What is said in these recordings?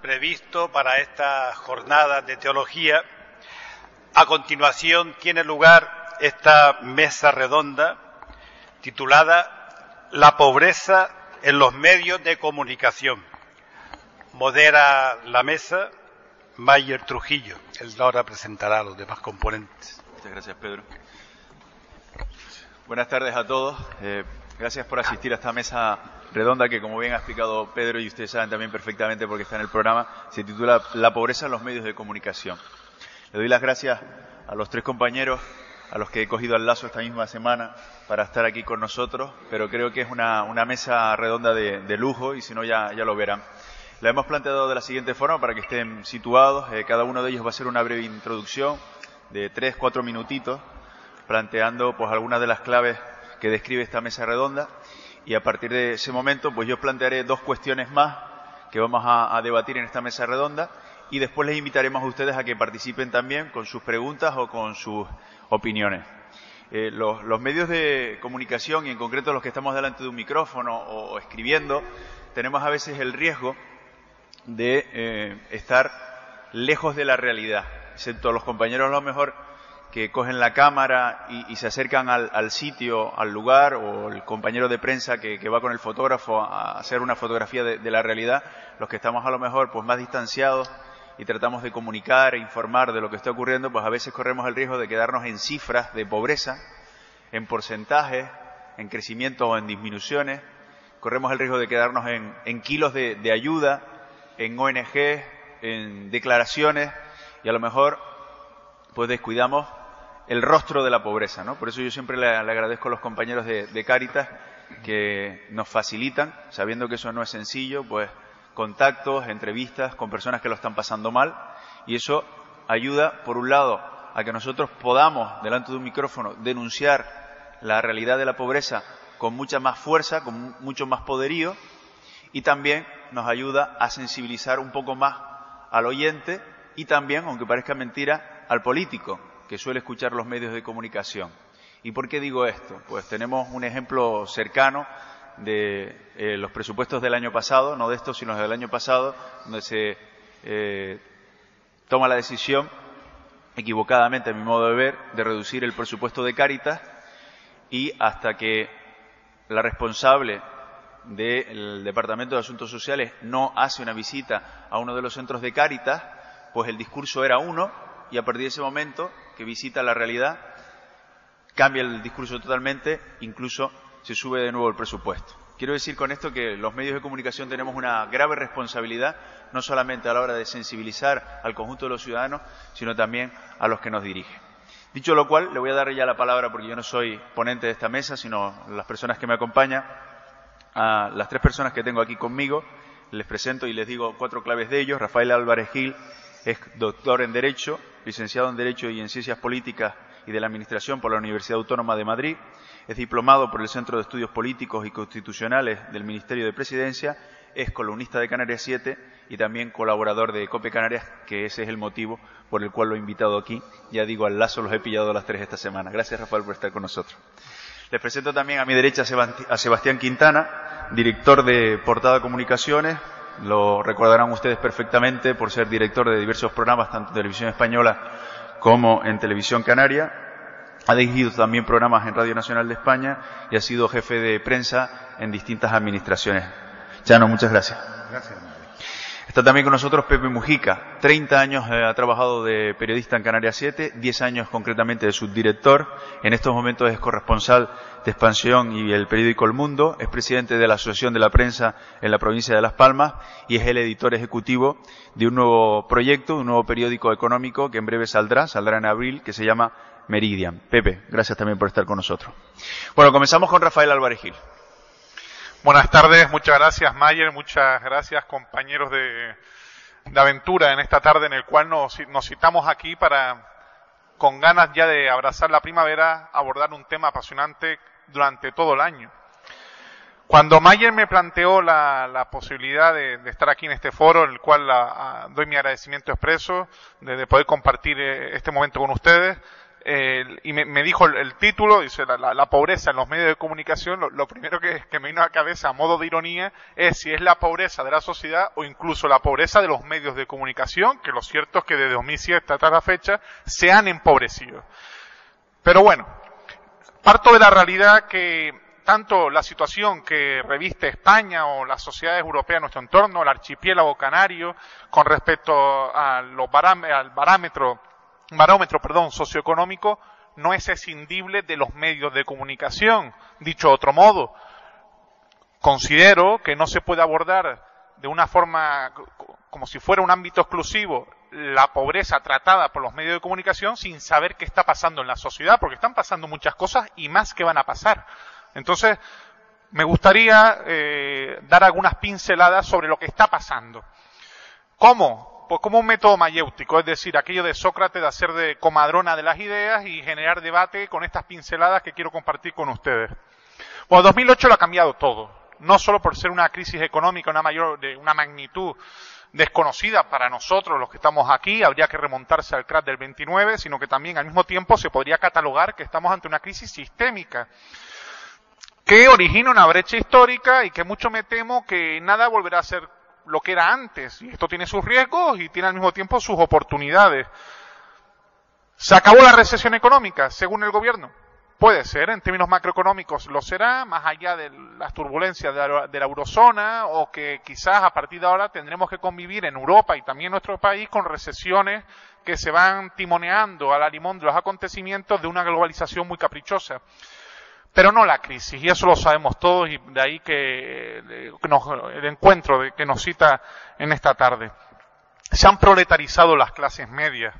previsto para esta jornada de teología. A continuación tiene lugar esta mesa redonda titulada La pobreza en los medios de comunicación. Modera la mesa Mayer Trujillo. Él ahora presentará a los demás componentes. Muchas gracias, Pedro. Buenas tardes a todos. Gracias por asistir a esta mesa redonda que, como bien ha explicado Pedro, y ustedes saben también perfectamente porque está en el programa, se titula La pobreza en los medios de comunicación. Le doy las gracias a los tres compañeros a los que he cogido al lazo esta misma semana para estar aquí con nosotros, pero creo que es una mesa redonda de lujo y si no ya lo verán. La hemos planteado de la siguiente forma para que estén situados. Cada uno de ellos va a hacer una breve introducción de 3-4 minutitos, planteando pues algunas de las claves que describe esta mesa redonda, y a partir de ese momento pues yo plantearé dos cuestiones más que vamos a debatir en esta mesa redonda, y después les invitaremos a ustedes a que participen también con sus preguntas o con sus opiniones. Los medios de comunicación, y en concreto los que estamos delante de un micrófono o escribiendo, tenemos a veces el riesgo de estar lejos de la realidad, excepto los compañeros a lo mejor que cogen la cámara y se acercan al sitio, al lugar, o el compañero de prensa que va con el fotógrafo a hacer una fotografía de la realidad. Los que estamos a lo mejor pues más distanciados y tratamos de comunicar e informar de lo que está ocurriendo, pues a veces corremos el riesgo de quedarnos en cifras de pobreza, en porcentajes, en crecimiento o en disminuciones. Corremos el riesgo de quedarnos en kilos de ayuda, en ONG, en declaraciones, y a lo mejor pues descuidamos el rostro de la pobreza, ¿no? Por eso yo siempre le agradezco a los compañeros de Cáritas que nos facilitan, sabiendo que eso no es sencillo, pues contactos, entrevistas con personas que lo están pasando mal, y eso ayuda, por un lado, a que nosotros podamos, delante de un micrófono, denunciar la realidad de la pobreza con mucha más fuerza, con mucho más poderío, y también nos ayuda a sensibilizar un poco más al oyente y también, aunque parezca mentira, al político, que suele escuchar los medios de comunicación. ¿Y por qué digo esto? Pues tenemos un ejemplo cercano de los presupuestos del año pasado, no de estos, sino del año pasado, donde se toma la decisión, equivocadamente a mi modo de ver, de reducir el presupuesto de Cáritas, y hasta que la responsable del Departamento de Asuntos Sociales no hace una visita a uno de los centros de Cáritas, pues el discurso era uno, y a partir de ese momento que visita la realidad, cambia el discurso totalmente, incluso se sube de nuevo el presupuesto. Quiero decir con esto que los medios de comunicación tenemos una grave responsabilidad, no solamente a la hora de sensibilizar al conjunto de los ciudadanos, sino también a los que nos dirigen. Dicho lo cual, le voy a dar ya la palabra, porque yo no soy ponente de esta mesa, sino las personas que me acompañan, a las tres personas que tengo aquí conmigo. Les presento y les digo 4 claves de ellos. Rafael Álvarez Gil es doctor en Derecho, licenciado en Derecho y en Ciencias Políticas y de la Administración por la Universidad Autónoma de Madrid. Es diplomado por el Centro de Estudios Políticos y Constitucionales del Ministerio de Presidencia. Es columnista de Canarias 7 y también colaborador de COPE Canarias, que ese es el motivo por el cual lo he invitado aquí. Ya digo, al lazo los he pillado a las 3 esta semana. Gracias, Rafael, por estar con nosotros. Les presento también a mi derecha a Sebastián Quintana, director de Portada Comunicaciones. Lo recordarán ustedes perfectamente por ser director de diversos programas, tanto en Televisión Española como en Televisión Canaria. Ha dirigido también programas en Radio Nacional de España y ha sido jefe de prensa en distintas administraciones. Chano, muchas gracias. Gracias. Está también con nosotros Pepe Mujica. 30 años ha trabajado de periodista en Canarias 7, 10 años concretamente de subdirector. En estos momentos es corresponsal de Expansión y el periódico El Mundo. Es presidente de la Asociación de la Prensa en la provincia de Las Palmas y es el editor ejecutivo de un nuevo proyecto, un nuevo periódico económico que en breve saldrá en abril, que se llama Meridian. Pepe, gracias también por estar con nosotros. Bueno, comenzamos con Rafael Álvarez Gil. Buenas tardes, muchas gracias Mayer, muchas gracias compañeros de aventura en esta tarde en el cual nos citamos aquí para, con ganas ya de abrazar la primavera, abordar un tema apasionante durante todo el año. Cuando Mayer me planteó la posibilidad de estar aquí en este foro, en el cual doy mi agradecimiento expreso de poder compartir este momento con ustedes, y me dijo el título, dice la pobreza en los medios de comunicación. Lo primero que me vino a la cabeza a modo de ironía es si es la pobreza de la sociedad o incluso la pobreza de los medios de comunicación, que lo cierto es que desde 2007 hasta la fecha se han empobrecido. Pero bueno, parto de la realidad que tanto la situación que reviste España o las sociedades europeas en nuestro entorno, el archipiélago canario, con respecto al barómetro socioeconómico, no es escindible de los medios de comunicación. Dicho de otro modo, considero que no se puede abordar de una forma como si fuera un ámbito exclusivo la pobreza tratada por los medios de comunicación sin saber qué está pasando en la sociedad, porque están pasando muchas cosas y más que van a pasar. Entonces, me gustaría dar algunas pinceladas sobre lo que está pasando. ¿Cómo? Pues como un método mayéutico, es decir, aquello de Sócrates de hacer de comadrona de las ideas y generar debate con estas pinceladas que quiero compartir con ustedes. Bueno, 2008 lo ha cambiado todo, no solo por ser una crisis económica de una magnitud desconocida para nosotros los que estamos aquí, habría que remontarse al crack del 29, sino que también al mismo tiempo se podría catalogar que estamos ante una crisis sistémica que origina una brecha histórica y que mucho me temo que nada volverá a ser lo que era antes. Y esto tiene sus riesgos y tiene al mismo tiempo sus oportunidades. ¿Se acabó la recesión económica, según el gobierno? Puede ser, en términos macroeconómicos lo será, más allá de las turbulencias de la eurozona, o que quizás a partir de ahora tendremos que convivir en Europa y también en nuestro país con recesiones que se van timoneando a la limón de los acontecimientos de una globalización muy caprichosa. Pero no la crisis, y eso lo sabemos todos, y de ahí el encuentro que nos cita en esta tarde. Se han proletarizado las clases medias.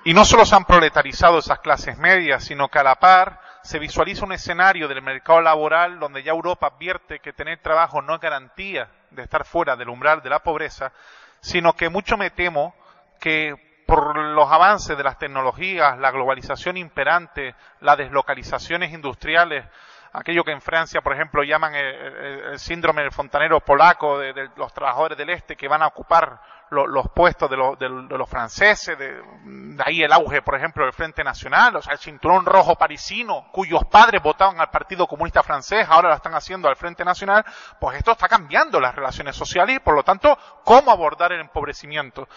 Y no solo se han proletarizado esas clases medias, sino que a la par se visualiza un escenario del mercado laboral donde ya Europa advierte que tener trabajo no es garantía de estar fuera del umbral de la pobreza, sino que mucho me temo que por los avances de las tecnologías, la globalización imperante, las deslocalizaciones industriales, aquello que en Francia, por ejemplo, llaman el síndrome del fontanero polaco, de los trabajadores del este que van a ocupar los puestos de los franceses, de ahí el auge, por ejemplo, del Frente Nacional, o sea, el cinturón rojo parisino, cuyos padres votaban al Partido Comunista Francés, ahora lo están haciendo al Frente Nacional. Pues esto está cambiando las relaciones sociales y, por lo tanto, ¿cómo abordar el empobrecimiento?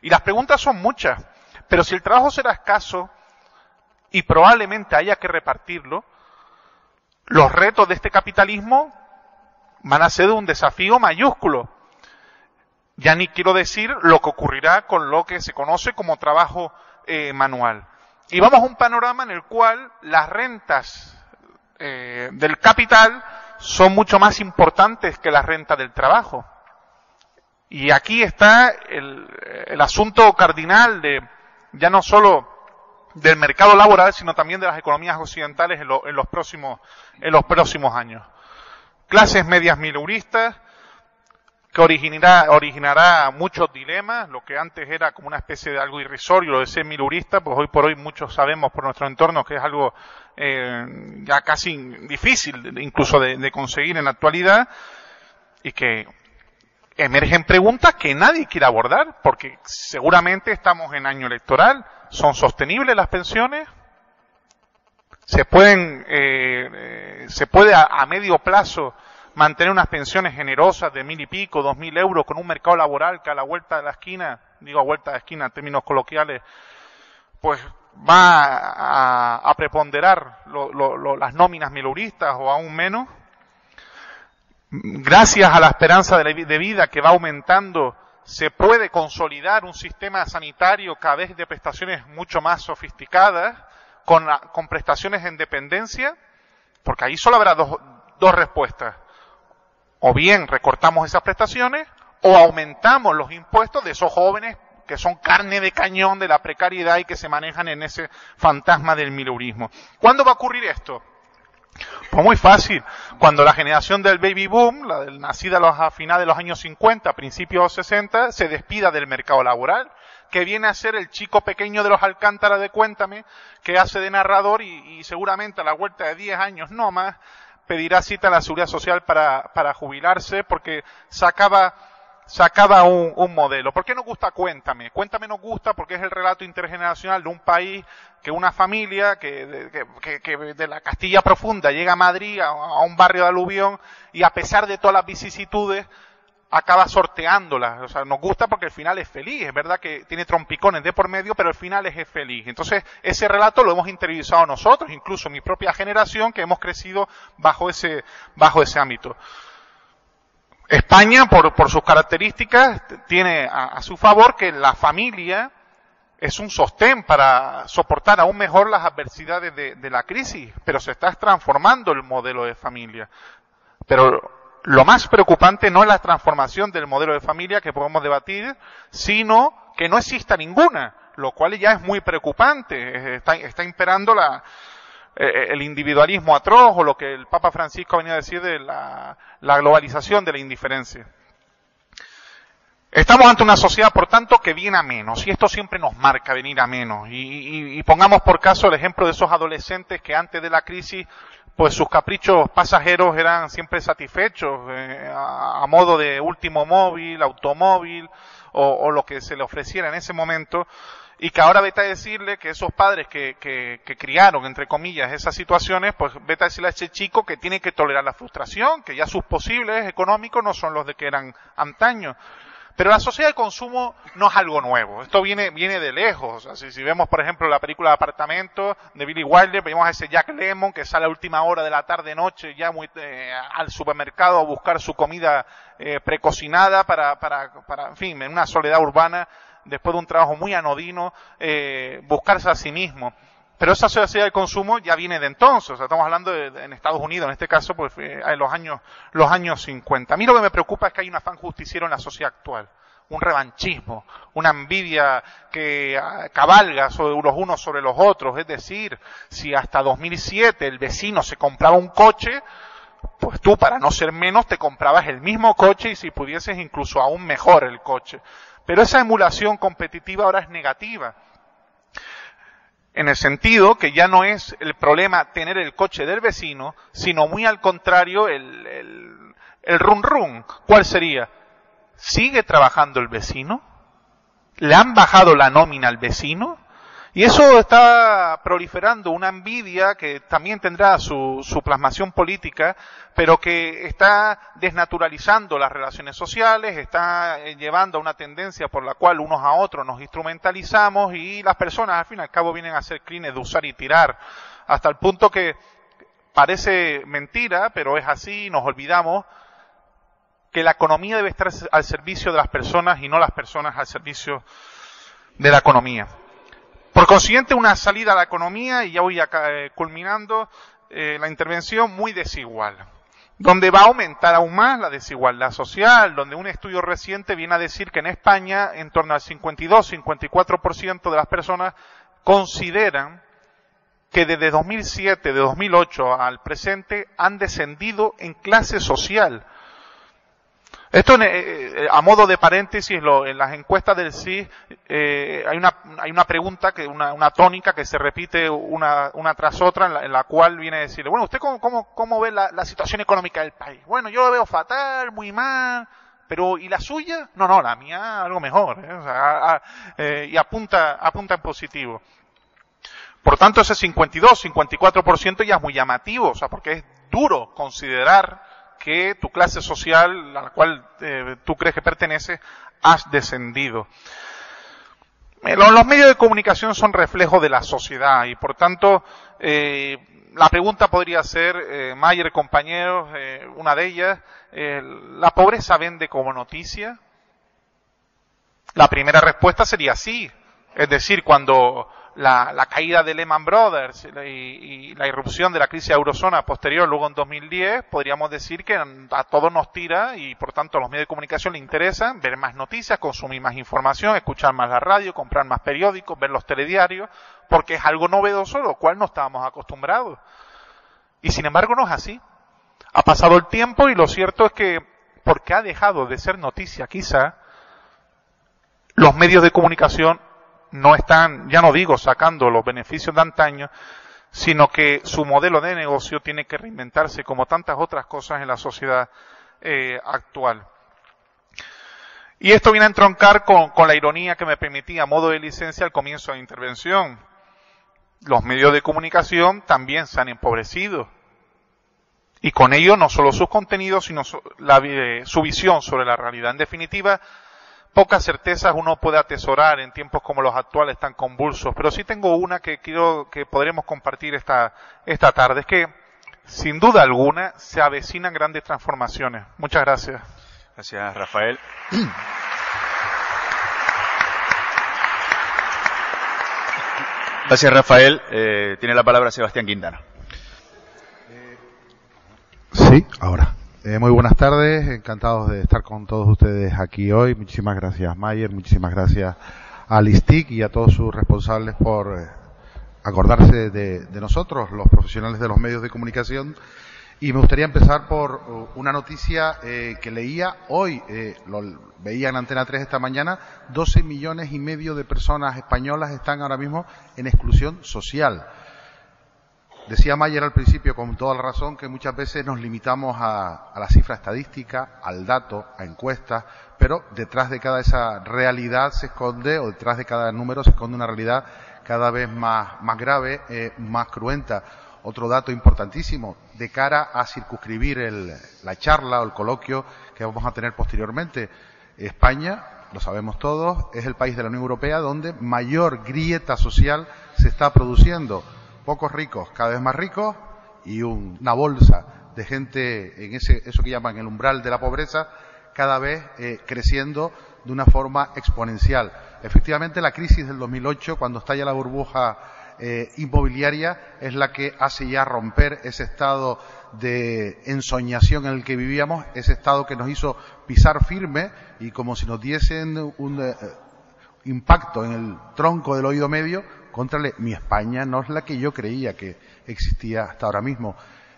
Y las preguntas son muchas, pero si el trabajo será escaso y probablemente haya que repartirlo, los retos de este capitalismo van a ser un desafío mayúsculo. Ya ni quiero decir lo que ocurrirá con lo que se conoce como trabajo manual. Y vamos a un panorama en el cual las rentas del capital son mucho más importantes que las rentas del trabajo. Y aquí está el asunto cardinal de ya no solo del mercado laboral, sino también de las economías occidentales en los próximos años. Clases medias mileuristas, que originará muchos dilemas. Lo que antes era como una especie de algo irrisorio, lo de ser mileurista, pues hoy por hoy muchos sabemos por nuestro entorno que es algo ya casi difícil incluso de conseguir en la actualidad, y que emergen preguntas que nadie quiere abordar, porque seguramente estamos en año electoral. ¿Son sostenibles las pensiones? ¿Se puede a medio plazo mantener unas pensiones generosas de 1.000 y pico, 2.000 euros con un mercado laboral que a la vuelta de la esquina, digo a vuelta de esquina en términos coloquiales, pues va a preponderar las nóminas mileuristas o aún menos? Gracias a la esperanza de vida que va aumentando, se puede consolidar un sistema sanitario cada vez de prestaciones mucho más sofisticadas, con prestaciones en dependencia, porque ahí solo habrá dos respuestas. O bien recortamos esas prestaciones, o aumentamos los impuestos de esos jóvenes que son carne de cañón de la precariedad y que se manejan en ese fantasma del mileurismo. ¿Cuándo va a ocurrir esto? Pues muy fácil, cuando la generación del baby boom, nacida a finales de los años 50, principios de los 60, se despida del mercado laboral, que viene a ser el chico pequeño de los Alcántara de Cuéntame, que hace de narrador y seguramente a la vuelta de 10 años no más, pedirá cita a la Seguridad Social para jubilarse, porque se acaba sacaba un modelo. ¿Por qué nos gusta Cuéntame? Cuéntame nos gusta porque es el relato intergeneracional de un país, que una familia que de la Castilla profunda llega a Madrid, a un barrio de aluvión, y a pesar de todas las vicisitudes, acaba sorteándolas. O sea, nos gusta porque el final es feliz. Es verdad que tiene trompicones de por medio, pero el final es feliz. Entonces, ese relato lo hemos interiorizado nosotros, incluso mi propia generación, que hemos crecido bajo ese ámbito. España, por sus características, tiene a su favor que la familia es un sostén para soportar aún mejor las adversidades de la crisis, pero se está transformando el modelo de familia. Pero lo más preocupante no es la transformación del modelo de familia que podemos debatir, sino que no exista ninguna, lo cual ya es muy preocupante. Está imperando el individualismo atroz, o lo que el Papa Francisco venía a decir de la globalización de la indiferencia. Estamos ante una sociedad, por tanto, que viene a menos, y esto siempre nos marca venir a menos. Y pongamos por caso el ejemplo de esos adolescentes que antes de la crisis, pues sus caprichos pasajeros eran siempre satisfechos, a modo de último móvil, automóvil, o lo que se le ofreciera en ese momento, y que ahora vete a decirle que esos padres que criaron, entre comillas, esas situaciones, pues vete a decirle a ese chico que tiene que tolerar la frustración, que ya sus posibles económicos no son los de que eran antaño. Pero la sociedad de consumo no es algo nuevo. Esto viene de lejos. O sea, si vemos, por ejemplo, la película de Apartamento de Billy Wilder, vemos a ese Jack Lemmon que sale a última hora de la tarde-noche ya al supermercado a buscar su comida precocinada para, en fin, en una soledad urbana, después de un trabajo muy anodino, buscarse a sí mismo. Pero esa sociedad de consumo ya viene de entonces. O sea, estamos hablando en Estados Unidos, en este caso, pues en los años 50. A mí lo que me preocupa es que hay un afán justiciero en la sociedad actual. Un revanchismo, una envidia que cabalga sobre los unos sobre los otros. Es decir, si hasta 2007 el vecino se compraba un coche, pues tú, para no ser menos, te comprabas el mismo coche, y si pudieses incluso aún mejor el coche. Pero esa emulación competitiva ahora es negativa. En el sentido que ya no es el problema tener el coche del vecino, sino muy al contrario el run run. ¿Cuál sería? ¿Sigue trabajando el vecino? ¿Le han bajado la nómina al vecino? Y eso está proliferando una envidia que también tendrá su plasmación política, pero que está desnaturalizando las relaciones sociales, está llevando a una tendencia por la cual unos a otros nos instrumentalizamos, y las personas al fin y al cabo vienen a ser clines de usar y tirar, hasta el punto que parece mentira, pero es así, nos olvidamos que la economía debe estar al servicio de las personas y no las personas al servicio de la economía. Por consiguiente, una salida a la economía, y ya voy culminando la intervención, muy desigual, donde va a aumentar aún más la desigualdad social, donde un estudio reciente viene a decir que en España en torno al 52-54% de las personas consideran que desde 2007, de 2008 al presente, han descendido en clase social. Esto, a modo de paréntesis, en las encuestas del CIS hay una pregunta, una tónica que se repite una tras otra, en la cual viene a decirle, bueno, ¿usted cómo ve la situación económica del país? Bueno, yo lo veo fatal, muy mal, pero ¿y la suya? No, la mía algo mejor, o sea, y apunta en positivo. Por tanto, ese 52-54% ya es muy llamativo, o sea, porque es duro considerar que tu clase social, a la cual tú crees que perteneces, has descendido. Los medios de comunicación son reflejo de la sociedad, y por tanto la pregunta podría ser, Mayer, compañeros, una de ellas, ¿la pobreza vende como noticia? La primera respuesta sería sí. Es decir, cuando la caída de Lehman Brothers y la irrupción de la crisis de eurozona posterior, luego en 2010, podríamos decir que a todos nos tira, y por tanto a los medios de comunicación les interesa ver más noticias, consumir más información, escuchar más la radio, comprar más periódicos, ver los telediarios, porque es algo novedoso, lo cual no estábamos acostumbrados. Y sin embargo no es así. Ha pasado el tiempo, y lo cierto es que, porque ha dejado de ser noticia quizá, los medios de comunicación no están, ya no digo sacando los beneficios de antaño, sino que su modelo de negocio tiene que reinventarse, como tantas otras cosas en la sociedad actual. Y esto viene a entroncar con la ironía que me permitía a modo de licencia al comienzo de la intervención. Los medios de comunicación también se han empobrecido. Y con ello no solo sus contenidos, sino su visión sobre la realidad. En definitiva, pocas certezas uno puede atesorar en tiempos como los actuales tan convulsos. Pero sí tengo una que quiero que podremos compartir esta tarde. Es que, sin duda alguna, se avecinan grandes transformaciones. Muchas gracias. Gracias, Rafael. Gracias, Rafael. Tiene la palabra Sebastián Quintana. Sí, ahora. Muy buenas tardes, encantados de estar con todos ustedes aquí hoy. Muchísimas gracias, Mayer, muchísimas gracias a Listic y a todos sus responsables por acordarse de nosotros, los profesionales de los medios de comunicación. Y me gustaría empezar por una noticia que leía hoy, lo veía en Antena 3 esta mañana. 12,5 millones de personas españolas están ahora mismo en exclusión social. Decía Mayer al principio, con toda la razón, que muchas veces nos limitamos a la cifra estadística, al dato, a encuestas, pero detrás de cada esa realidad se esconde, o detrás de cada número se esconde una realidad cada vez más grave, más cruenta. Otro dato importantísimo, de cara a circunscribir la charla o el coloquio que vamos a tener posteriormente. España, lo sabemos todos, es el país de la Unión Europea donde mayor grieta social se está produciendo. Pocos ricos, cada vez más ricos, y una bolsa de gente en eso que llaman el umbral de la pobreza, cada vez creciendo de una forma exponencial. Efectivamente, la crisis del 2008, cuando estalla la burbuja inmobiliaria, es la que hace ya romper ese estado de ensoñación en el que vivíamos, ese estado que nos hizo pisar firme y como si nos diesen un impacto en el tronco del oído medio, contrale, mi España no es la que yo creía que existía hasta ahora mismo.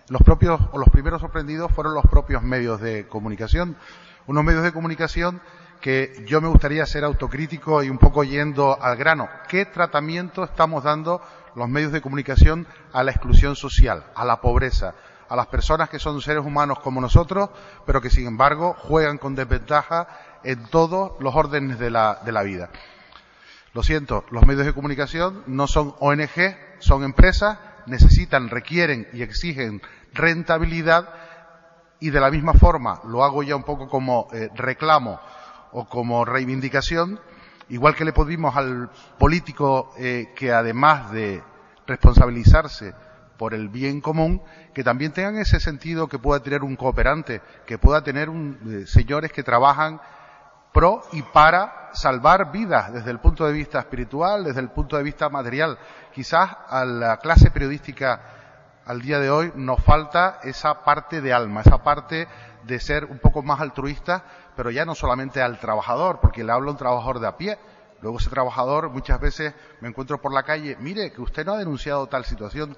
Los primeros sorprendidos fueron los propios medios de comunicación, unos medios de comunicación que yo me gustaría ser autocrítico y un poco yendo al grano. ¿Qué tratamiento estamos dando los medios de comunicación a la exclusión social, a la pobreza, a las personas que son seres humanos como nosotros, pero que sin embargo juegan con desventaja en todos los órdenes de la vida? Lo siento, los medios de comunicación no son ONG, son empresas, necesitan, requieren y exigen rentabilidad, y de la misma forma, lo hago ya un poco como reclamo o como reivindicación, igual que le pedimos al político que además de responsabilizarse por el bien común, que también tengan ese sentido que pueda tener un cooperante, que pueda tener señores que trabajan pro y para salvar vidas desde el punto de vista espiritual, desde el punto de vista material. Quizás a la clase periodística al día de hoy nos falta esa parte de alma, esa parte de ser un poco más altruista, pero ya no solamente al trabajador, porque le hablo a un trabajador de a pie. Luego ese trabajador muchas veces me encuentro por la calle, mire, que usted no ha denunciado tal situación,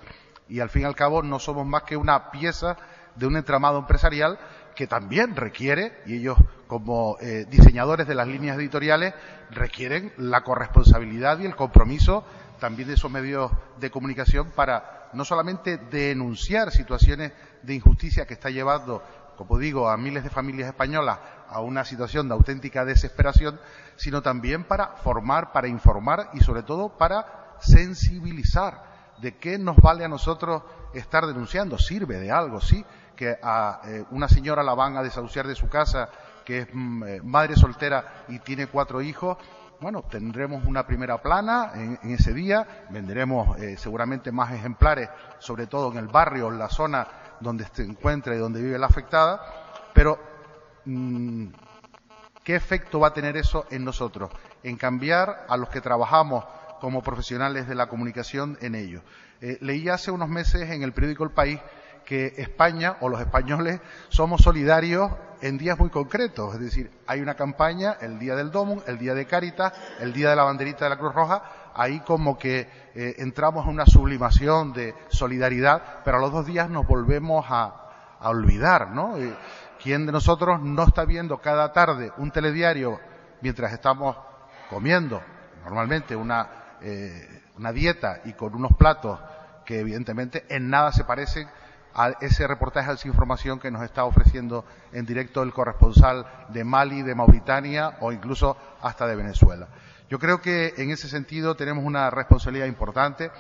y al fin y al cabo no somos más que una pieza de un entramado empresarial que también requiere, y ellos como diseñadores de las líneas editoriales requieren la corresponsabilidad y el compromiso también de esos medios de comunicación para no solamente denunciar situaciones de injusticia que está llevando, como digo, a miles de familias españolas a una situación de auténtica desesperación, sino también para formar, para informar y sobre todo para sensibilizar. ¿De qué nos vale a nosotros estar denunciando? Sirve de algo, sí, que a una señora la van a desahuciar de su casa, que es madre soltera y tiene 4 hijos. Bueno, tendremos una primera plana en ese día, venderemos seguramente más ejemplares, sobre todo en el barrio, en la zona donde se encuentra y donde vive la afectada, pero ¿qué efecto va a tener eso en nosotros? En cambiar a los que trabajamos como profesionales de la comunicación en ello. Leí hace unos meses en el periódico El País que España o los españoles somos solidarios en días muy concretos, es decir, hay una campaña, el Día del Dómun, el Día de Cáritas, el Día de la Banderita de la Cruz Roja, ahí como que entramos en una sublimación de solidaridad, pero a los 2 días nos volvemos a olvidar, ¿no? ¿Quién de nosotros no está viendo cada tarde un telediario mientras estamos comiendo normalmente una dieta y con unos platos que evidentemente en nada se parecen a ese reportaje, a esa información que nos está ofreciendo en directo el corresponsal de Mali, de Mauritania o incluso hasta de Venezuela. Yo creo que en ese sentido tenemos una responsabilidad importante.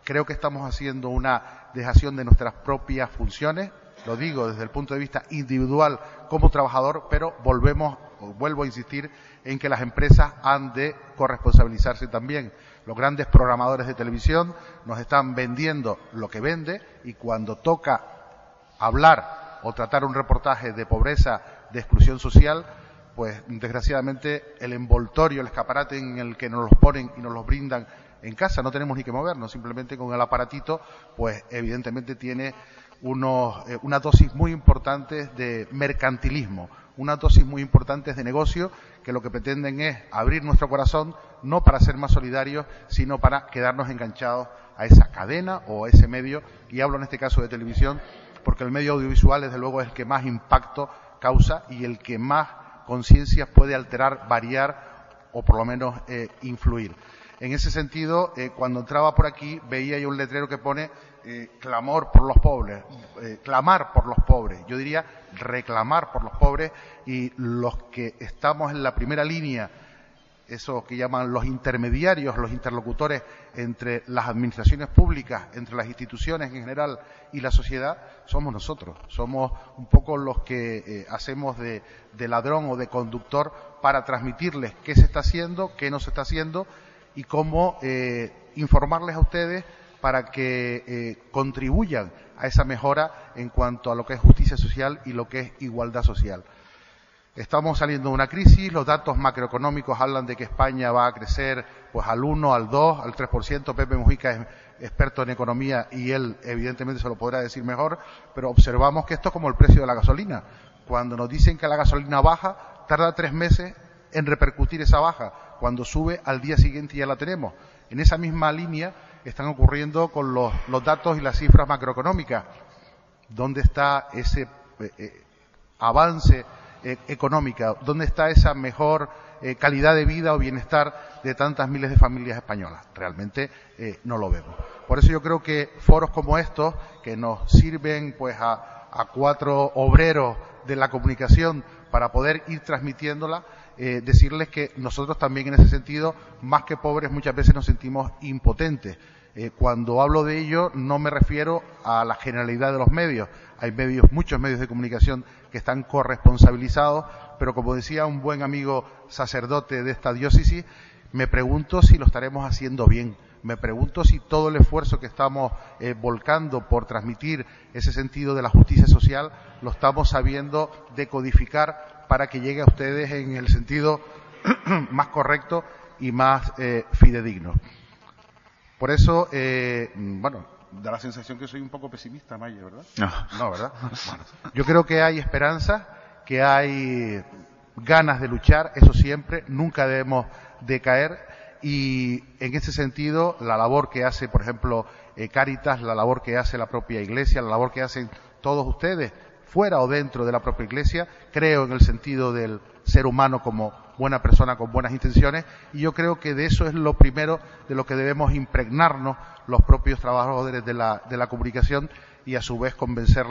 Creo que estamos haciendo una dejación de nuestras propias funciones, lo digo desde el punto de vista individual como trabajador, pero vuelvo a insistir en que las empresas han de corresponsabilizarse también. Los grandes programadores de televisión nos están vendiendo lo que vende, y cuando toca hablar o tratar un reportaje de pobreza, de exclusión social, pues desgraciadamente el envoltorio, el escaparate en el que nos los ponen y nos los brindan en casa, no tenemos ni que movernos, simplemente con el aparatito, pues evidentemente tiene una dosis muy importante de mercantilismo, una dosis muy importante de negocio, que lo que pretenden es abrir nuestro corazón, no para ser más solidarios, sino para quedarnos enganchados a esa cadena o a ese medio, y hablo en este caso de televisión, porque el medio audiovisual desde luego es el que más impacto causa y el que más conciencias puede alterar, variar o por lo menos influir. En ese sentido, cuando entraba por aquí veía yo un letrero que pone clamor por los pobres, clamar por los pobres, yo diría reclamar por los pobres, y los que estamos en la primera línea, eso que llaman los intermediarios, los interlocutores entre las administraciones públicas, entre las instituciones en general y la sociedad, somos nosotros. Somos un poco los que hacemos de ladrón o de conductor para transmitirles qué se está haciendo, qué no se está haciendo y cómo informarles a ustedes para que contribuyan a esa mejora en cuanto a lo que es justicia social y lo que es igualdad social. Estamos saliendo de una crisis, los datos macroeconómicos hablan de que España va a crecer pues al 1, al 2, al 3%. Pepe Mujica es experto en economía y él evidentemente se lo podrá decir mejor, pero observamos que esto es como el precio de la gasolina. Cuando nos dicen que la gasolina baja, tarda 3 meses en repercutir esa baja. Cuando sube, al día siguiente ya la tenemos. En esa misma línea están ocurriendo con los datos y las cifras macroeconómicas. ¿Dónde está ese avance económica? ¿Dónde está esa mejor calidad de vida o bienestar de tantas miles de familias españolas? Realmente no lo vemos. Por eso yo creo que foros como estos, que nos sirven pues a 4 obreros de la comunicación para poder ir transmitiéndola, decirles que nosotros también en ese sentido, más que pobres, muchas veces nos sentimos impotentes. Cuando hablo de ello no me refiero a la generalidad de los medios. Hay muchos medios de comunicación que están corresponsabilizados, pero como decía un buen amigo sacerdote de esta diócesis, me pregunto si lo estaremos haciendo bien. Me pregunto si todo el esfuerzo que estamos volcando por transmitir ese sentido de la justicia social lo estamos sabiendo decodificar para que llegue a ustedes en el sentido más correcto y más fidedigno. Por eso, bueno, da la sensación que soy un poco pesimista, Mayer, ¿verdad? No, ¿verdad? Bueno, yo creo que hay esperanza, que hay ganas de luchar, eso siempre, nunca debemos decaer, y en ese sentido la labor que hace, por ejemplo, Cáritas, la labor que hace la propia Iglesia, la labor que hacen todos ustedes, fuera o dentro de la propia Iglesia, creo en el sentido del ser humano como buena persona con buenas intenciones, y yo creo que de eso es lo primero de lo que debemos impregnarnos los propios trabajadores de la comunicación, y a su vez convencer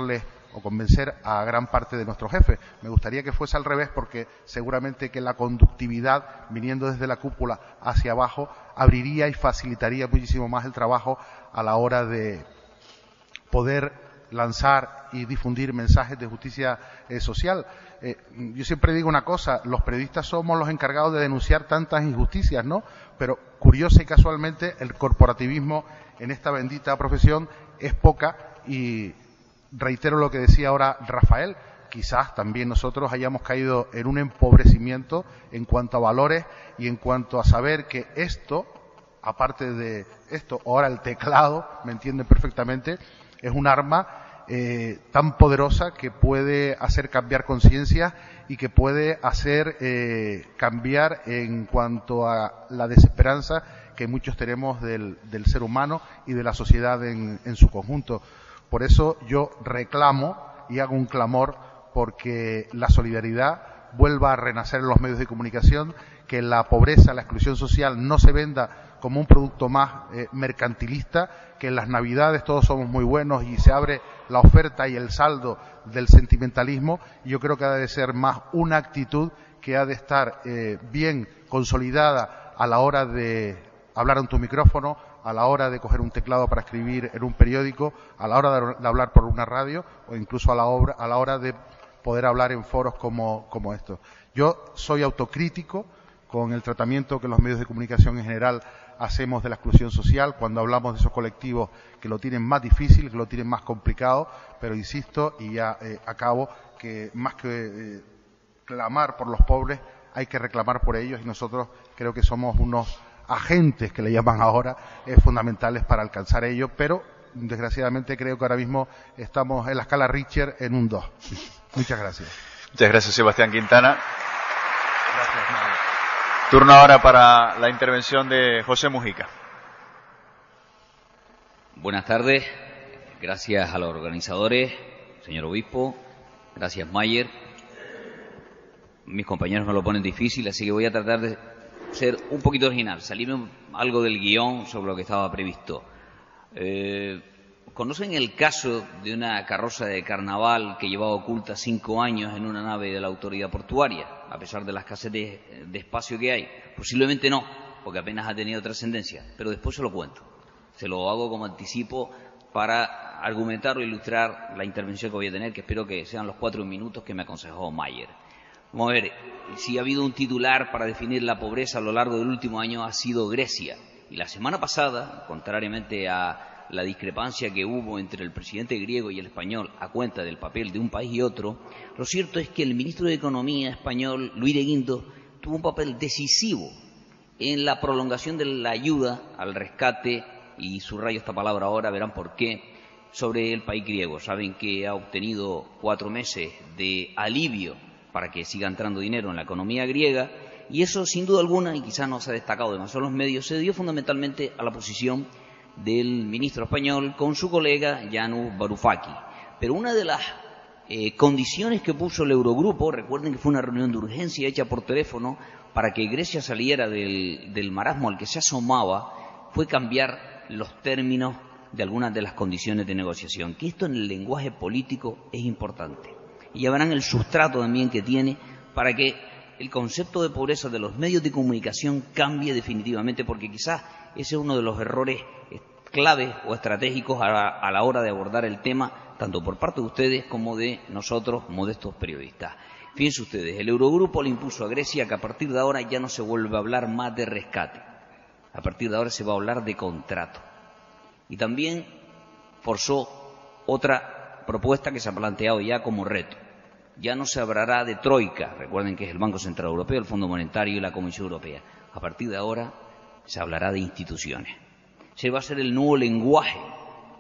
a gran parte de nuestros jefes. Me gustaría que fuese al revés, porque seguramente que la conductividad, viniendo desde la cúpula hacia abajo, abriría y facilitaría muchísimo más el trabajo a la hora de poder lanzar y difundir mensajes de justicia social. Yo siempre digo una cosa, los periodistas somos los encargados de denunciar tantas injusticias, ¿no? Pero curiosa y casualmente el corporativismo en esta bendita profesión es poca, y reitero lo que decía ahora Rafael, quizás también nosotros hayamos caído en un empobrecimiento en cuanto a valores y en cuanto a saber que esto, aparte de esto, ahora el teclado, me entienden perfectamente, es un arma tan poderosa que puede hacer cambiar conciencias y que puede hacer cambiar en cuanto a la desesperanza que muchos tenemos del ser humano y de la sociedad en su conjunto. Por eso yo reclamo y hago un clamor porque la solidaridad vuelva a renacer en los medios de comunicación, que la pobreza, la exclusión social no se venda como un producto más mercantilista, que en las Navidades todos somos muy buenos y se abre la oferta y el saldo del sentimentalismo. Yo creo que ha de ser más una actitud que ha de estar bien consolidada a la hora de hablar en tu micrófono, a la hora de coger un teclado para escribir en un periódico, a la hora de hablar por una radio o incluso a la hora de poder hablar en foros como estos. Yo soy autocrítico con el tratamiento que los medios de comunicación en general hacemos de la exclusión social, cuando hablamos de esos colectivos que lo tienen más difícil, que lo tienen más complicado, pero insisto, y ya acabo, que más que clamar por los pobres, hay que reclamar por ellos, y nosotros creo que somos unos agentes, que le llaman ahora, fundamentales para alcanzar ello, pero desgraciadamente creo que ahora mismo estamos en la escala Richter en un 2. Muchas gracias. Muchas gracias, Sebastián Quintana. Gracias, Mario. Turno ahora para la intervención de José Mujica. Buenas tardes. Gracias a los organizadores, señor obispo. Gracias, Mayer. Mis compañeros me lo ponen difícil, así que voy a tratar de ser un poquito original, salirme algo del guión sobre lo que estaba previsto. ¿Conocen el caso de una carroza de carnaval que llevaba oculta 5 años en una nave de la autoridad portuaria, a pesar de la escasez de espacio que hay? Posiblemente no, porque apenas ha tenido trascendencia, pero después se lo cuento. Se lo hago como anticipo para argumentar o ilustrar la intervención que voy a tener, que espero que sean los 4 minutos que me aconsejó Mayer. Vamos a ver, si ha habido un titular para definir la pobreza a lo largo del último año, ha sido Grecia. Y la semana pasada, contrariamente a la discrepancia que hubo entre el presidente griego y el español a cuenta del papel de un país y otro, lo cierto es que el ministro de Economía español, Luis de Guindos, tuvo un papel decisivo en la prolongación de la ayuda al rescate, y subrayo esta palabra ahora, verán por qué, sobre el país griego. Saben que ha obtenido 4 meses de alivio para que siga entrando dinero en la economía griega, y eso sin duda alguna, y quizás no se ha destacado demasiado en los medios, se dio fundamentalmente a la posición del ministro español con su colega Yanis Varoufakis. Pero una de las condiciones que puso el Eurogrupo, recuerden que fue una reunión de urgencia hecha por teléfono para que Grecia saliera del marasmo al que se asomaba, fue cambiar los términos de algunas de las condiciones de negociación, que esto en el lenguaje político es importante. Y ya verán el sustrato también que tiene para que el concepto de pobreza de los medios de comunicación cambie definitivamente, porque quizás ese es uno de los errores claves o estratégicos a la hora de abordar el tema, tanto por parte de ustedes como de nosotros, modestos periodistas. Fíjense ustedes, el Eurogrupo le impuso a Grecia que a partir de ahora ya no se vuelve a hablar más de rescate. A partir de ahora se va a hablar de contrato. Y también forzó otra propuesta que se ha planteado ya como reto. Ya no se hablará de troika, recuerden que es el Banco Central Europeo, el Fondo Monetario y la Comisión Europea. A partir de ahora se hablará de instituciones. Se va a ser el nuevo lenguaje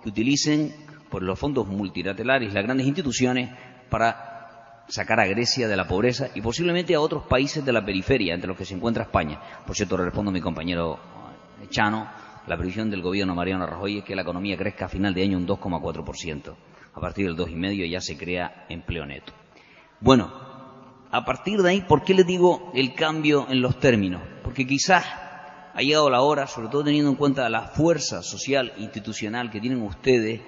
que utilicen por los fondos multilaterales, las grandes instituciones, para sacar a Grecia de la pobreza y posiblemente a otros países de la periferia, entre los que se encuentra España. Por cierto, le respondo a mi compañero Chano, la previsión del gobierno Mariano Rajoy es que la economía crezca a final de año un 2,4%. A partir del 2,5% ya se crea empleo neto. Bueno, a partir de ahí, ¿por qué les digo el cambio en los términos? Porque quizás ha llegado la hora, sobre todo teniendo en cuenta la fuerza social e institucional que tienen ustedes,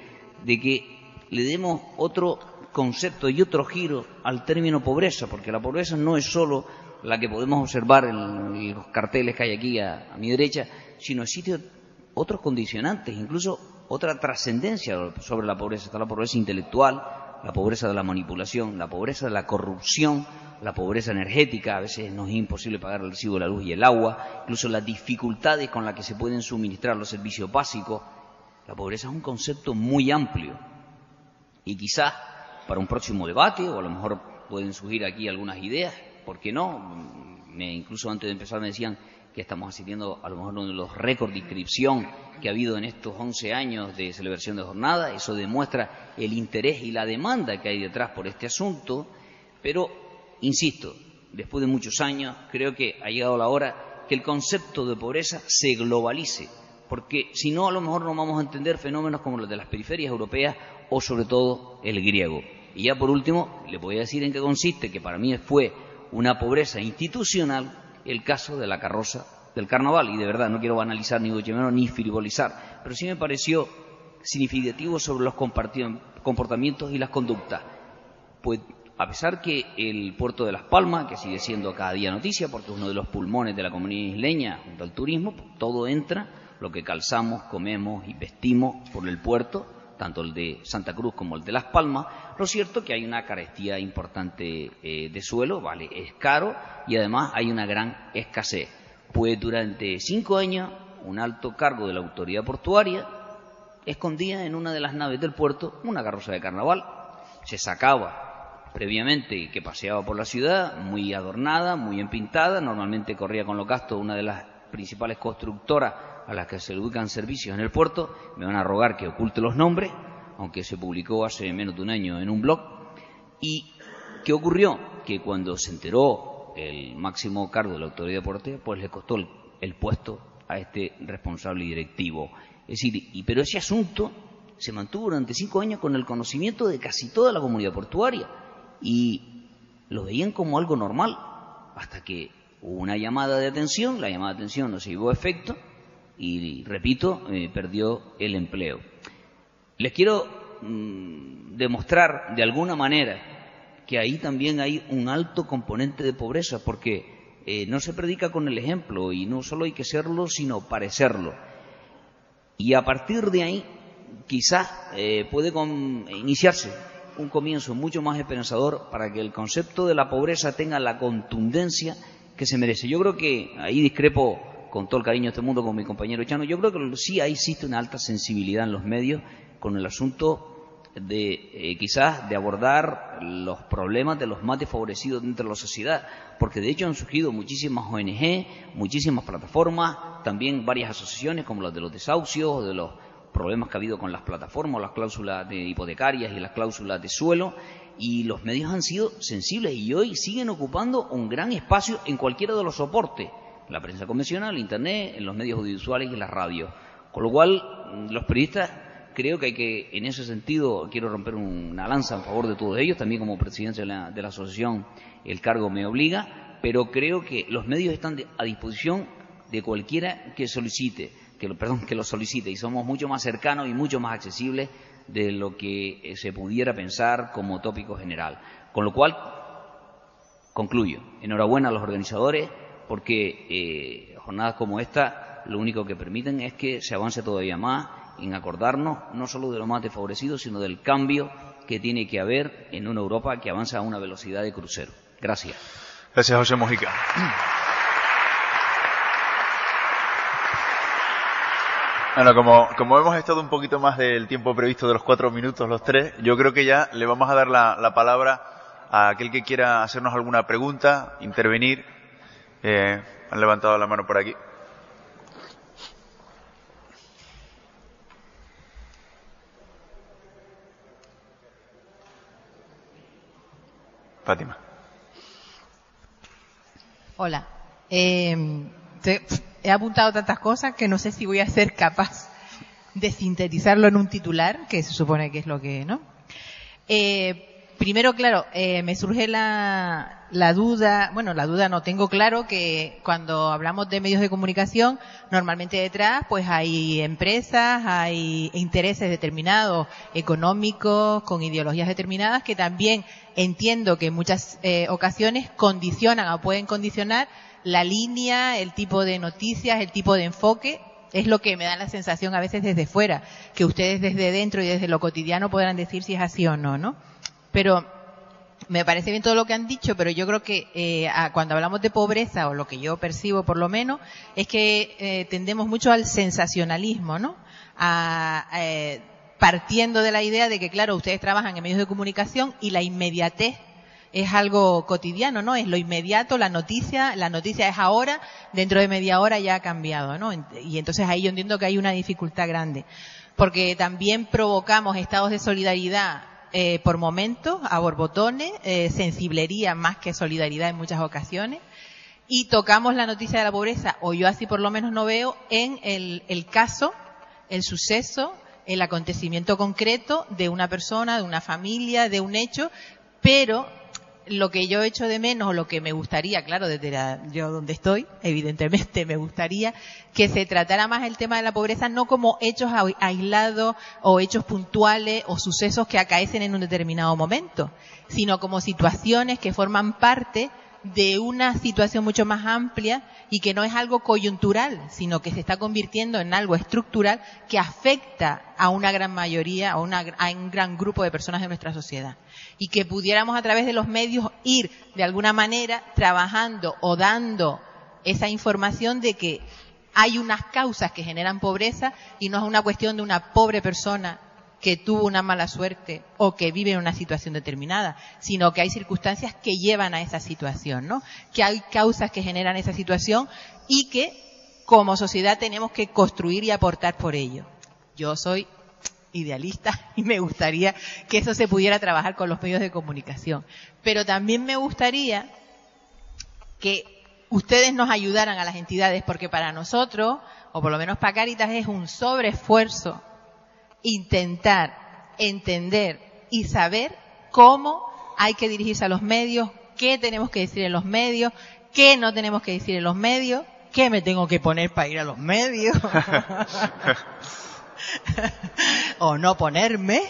de que le demos otro concepto y otro giro al término pobreza, porque la pobreza no es solo la que podemos observar en los carteles que hay aquí a mi derecha, sino existen otros condicionantes, incluso otra trascendencia sobre la pobreza. Está la pobreza intelectual, la pobreza de la manipulación, la pobreza de la corrupción, la pobreza energética, a veces nos es imposible pagar el recibo de la luz y el agua, incluso las dificultades con las que se pueden suministrar los servicios básicos. La pobreza es un concepto muy amplio y quizás para un próximo debate, o a lo mejor pueden surgir aquí algunas ideas, ¿por qué no? Incluso antes de empezar me decían que estamos asistiendo a lo mejor uno de los récords de inscripción que ha habido en estos 11 años de celebración de jornada. Eso demuestra el interés y la demanda que hay detrás por este asunto, pero insisto, después de muchos años creo que ha llegado la hora que el concepto de pobreza se globalice, porque si no a lo mejor no vamos a entender fenómenos como los de las periferias europeas o sobre todo el griego. Y ya por último le voy a decir en qué consiste, que para mí fue una pobreza institucional, el caso de la carroza del carnaval, y de verdad no quiero banalizar ni mucho menos ni frivolizar, pero sí me pareció significativo sobre los comportamientos y las conductas. Pues a pesar que el puerto de Las Palmas, que sigue siendo cada día noticia porque es uno de los pulmones de la comunidad isleña junto al turismo, pues todo entra, lo que calzamos, comemos y vestimos por el puerto, tanto el de Santa Cruz como el de Las Palmas. Lo cierto es que hay una carestía importante de suelo, vale, es caro, y además hay una gran escasez. Pues durante 5 años un alto cargo de la autoridad portuaria escondía en una de las naves del puerto una carroza de carnaval. Se sacaba previamente, que paseaba por la ciudad, muy adornada, muy empintada, normalmente corría con los gastos una de las principales constructoras a las que se le ubican servicios en el puerto. Me van a rogar que oculte los nombres, aunque se publicó hace menos de un año en un blog. ¿Y qué ocurrió? Que cuando se enteró el máximo cargo de la autoridad portuaria, pues le costó el puesto a este responsable directivo. Es decir, pero ese asunto se mantuvo durante 5 años con el conocimiento de casi toda la comunidad portuaria y lo veían como algo normal, hasta que hubo una llamada de atención, la llamada de atención no se llevó a efecto y, repito, perdió el empleo. Les quiero demostrar de alguna manera que ahí también hay un alto componente de pobreza, porque no se predica con el ejemplo y no solo hay que serlo, sino parecerlo. Y a partir de ahí quizás puede iniciarse un comienzo mucho más esperanzador para que el concepto de la pobreza tenga la contundencia que se merece. Yo creo que ahí discrepo con todo el cariño de este mundo con mi compañero Chano. Yo creo que sí existe una alta sensibilidad en los medios con el asunto de quizás de abordar los problemas de los más desfavorecidos dentro de la sociedad, porque de hecho han surgido muchísimas ONG, muchísimas plataformas, también varias asociaciones como las de los desahucios, de los problemas que ha habido con las plataformas, las cláusulas de hipotecarias y las cláusulas de suelo, y los medios han sido sensibles y hoy siguen ocupando un gran espacio en cualquiera de los soportes, la prensa convencional, internet, en los medios audiovisuales y las radios. Con lo cual, los periodistas creo que hay que, en ese sentido, quiero romper una lanza en favor de todos ellos, también como presidente de la asociación el cargo me obliga, pero creo que los medios están a disposición de cualquiera que solicite, que lo solicite, y somos mucho más cercanos y mucho más accesibles de lo que se pudiera pensar como tópico general. Con lo cual, concluyo. Enhorabuena a los organizadores, porque jornadas como esta lo único que permiten es que se avance todavía más en acordarnos no solo de lo más desfavorecido, sino del cambio que tiene que haber en una Europa que avanza a una velocidad de crucero. Gracias. Gracias, José Mojica. Bueno, como hemos estado un poquito más del tiempo previsto de los 4 minutos los 3, yo creo que ya le vamos a dar la palabra a aquel que quiera hacernos alguna pregunta, intervenir. Han levantado la mano por aquí. Fátima. Hola. He apuntado tantas cosas que no sé si voy a ser capaz de sintetizarlo en un titular, que se supone que es lo que, ¿no? Primero, claro, me surge la duda, bueno, la duda no, tengo claro que cuando hablamos de medios de comunicación, normalmente detrás pues hay empresas, hay intereses determinados, económicos, con ideologías determinadas, que también entiendo que en muchas ocasiones condicionan o pueden condicionar la línea, el tipo de noticias, el tipo de enfoque. Es lo que me da la sensación a veces desde fuera, que ustedes desde dentro y desde lo cotidiano podrán decir si es así o no, ¿no? Pero me parece bien todo lo que han dicho, pero yo creo que cuando hablamos de pobreza, o lo que yo percibo por lo menos, es que tendemos mucho al sensacionalismo, ¿no? Partiendo de la idea de que, claro, ustedes trabajan en medios de comunicación y la inmediatez es algo cotidiano, ¿no? Es lo inmediato, la noticia es ahora, dentro de media hora ya ha cambiado, ¿no? Y entonces ahí yo entiendo que hay una dificultad grande, porque también provocamos estados de solidaridad por momentos, a borbotones, sensiblería más que solidaridad en muchas ocasiones, y tocamos la noticia de la pobreza, o yo así por lo menos no veo, en el caso, el suceso, el acontecimiento concreto de una persona, de una familia, de un hecho, pero lo que yo echo de menos, o lo que me gustaría, claro, desde yo donde estoy, evidentemente me gustaría que se tratara más el tema de la pobreza no como hechos aislados o hechos puntuales o sucesos que acaecen en un determinado momento, sino como situaciones que forman parte de una situación mucho más amplia y que no es algo coyuntural, sino que se está convirtiendo en algo estructural que afecta a una gran mayoría, a un gran grupo de personas de nuestra sociedad. Y que pudiéramos a través de los medios ir de alguna manera trabajando o dando esa información de que hay unas causas que generan pobreza y no es una cuestión de una pobre persona que tuvo una mala suerte o que vive en una situación determinada, sino que hay circunstancias que llevan a esa situación, ¿no? Que hay causas que generan esa situación y que como sociedad tenemos que construir y aportar por ello. Yo soy idealista y me gustaría que eso se pudiera trabajar con los medios de comunicación, pero también me gustaría que ustedes nos ayudaran a las entidades, porque para nosotros, o por lo menos para Cáritas, es un sobreesfuerzo intentar entender y saber cómo hay que dirigirse a los medios, qué tenemos que decir en los medios, qué no tenemos que decir en los medios, qué me tengo que poner para ir a los medios o no ponerme.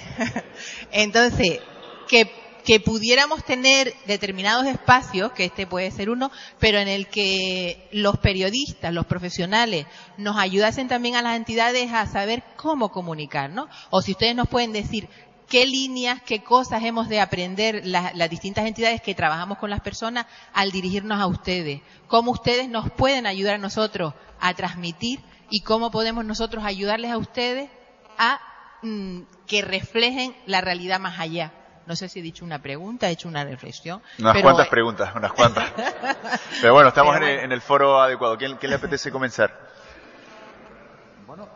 Entonces, que pudiéramos tener determinados espacios, que este puede ser uno, pero en el que los periodistas, los profesionales, nos ayudasen también a las entidades a saber cómo comunicar, ¿no? O si ustedes nos pueden decir qué líneas, qué cosas hemos de aprender las distintas entidades que trabajamos con las personas al dirigirnos a ustedes, cómo ustedes nos pueden ayudar a nosotros a transmitir y cómo podemos nosotros ayudarles a ustedes a que reflejen la realidad más allá. No sé si he dicho una pregunta, he hecho una reflexión. Cuantas preguntas, unas cuantas. Pero bueno, estamos en el foro adecuado. ¿Quién le apetece comenzar? Bueno,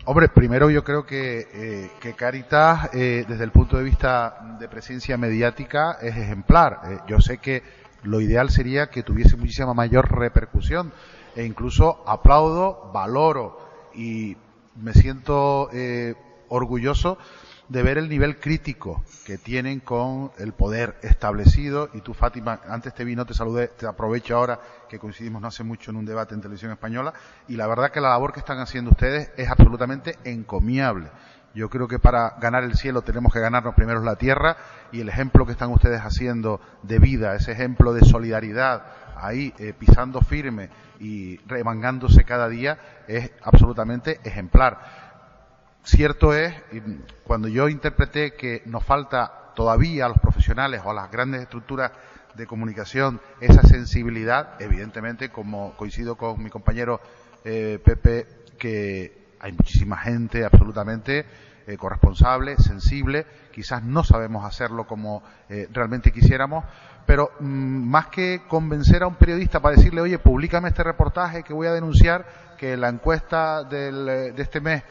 hombre, primero yo creo que Cáritas, desde el punto de vista de presencia mediática, es ejemplar. Yo sé que lo ideal sería que tuviese muchísima mayor repercusión e incluso aplaudo, valoro y me siento orgulloso de ver el nivel crítico que tienen con el poder establecido. Y tú, Fátima, antes te vi, no te saludé, te aprovecho ahora que coincidimos no hace mucho en un debate en Televisión Española, y la verdad que la labor que están haciendo ustedes es absolutamente encomiable. Yo creo que para ganar el cielo tenemos que ganarnos primero la tierra, y el ejemplo que están ustedes haciendo de vida, ese ejemplo de solidaridad, ahí pisando firme y remangándose cada día, es absolutamente ejemplar. Cierto es, cuando yo interpreté que nos falta todavía a los profesionales o a las grandes estructuras de comunicación esa sensibilidad, evidentemente, como coincido con mi compañero Pepe, que hay muchísima gente absolutamente corresponsable, sensible, quizás no sabemos hacerlo como realmente quisiéramos, pero más que convencer a un periodista para decirle, oye, públicame este reportaje que voy a denunciar que la encuesta de este mes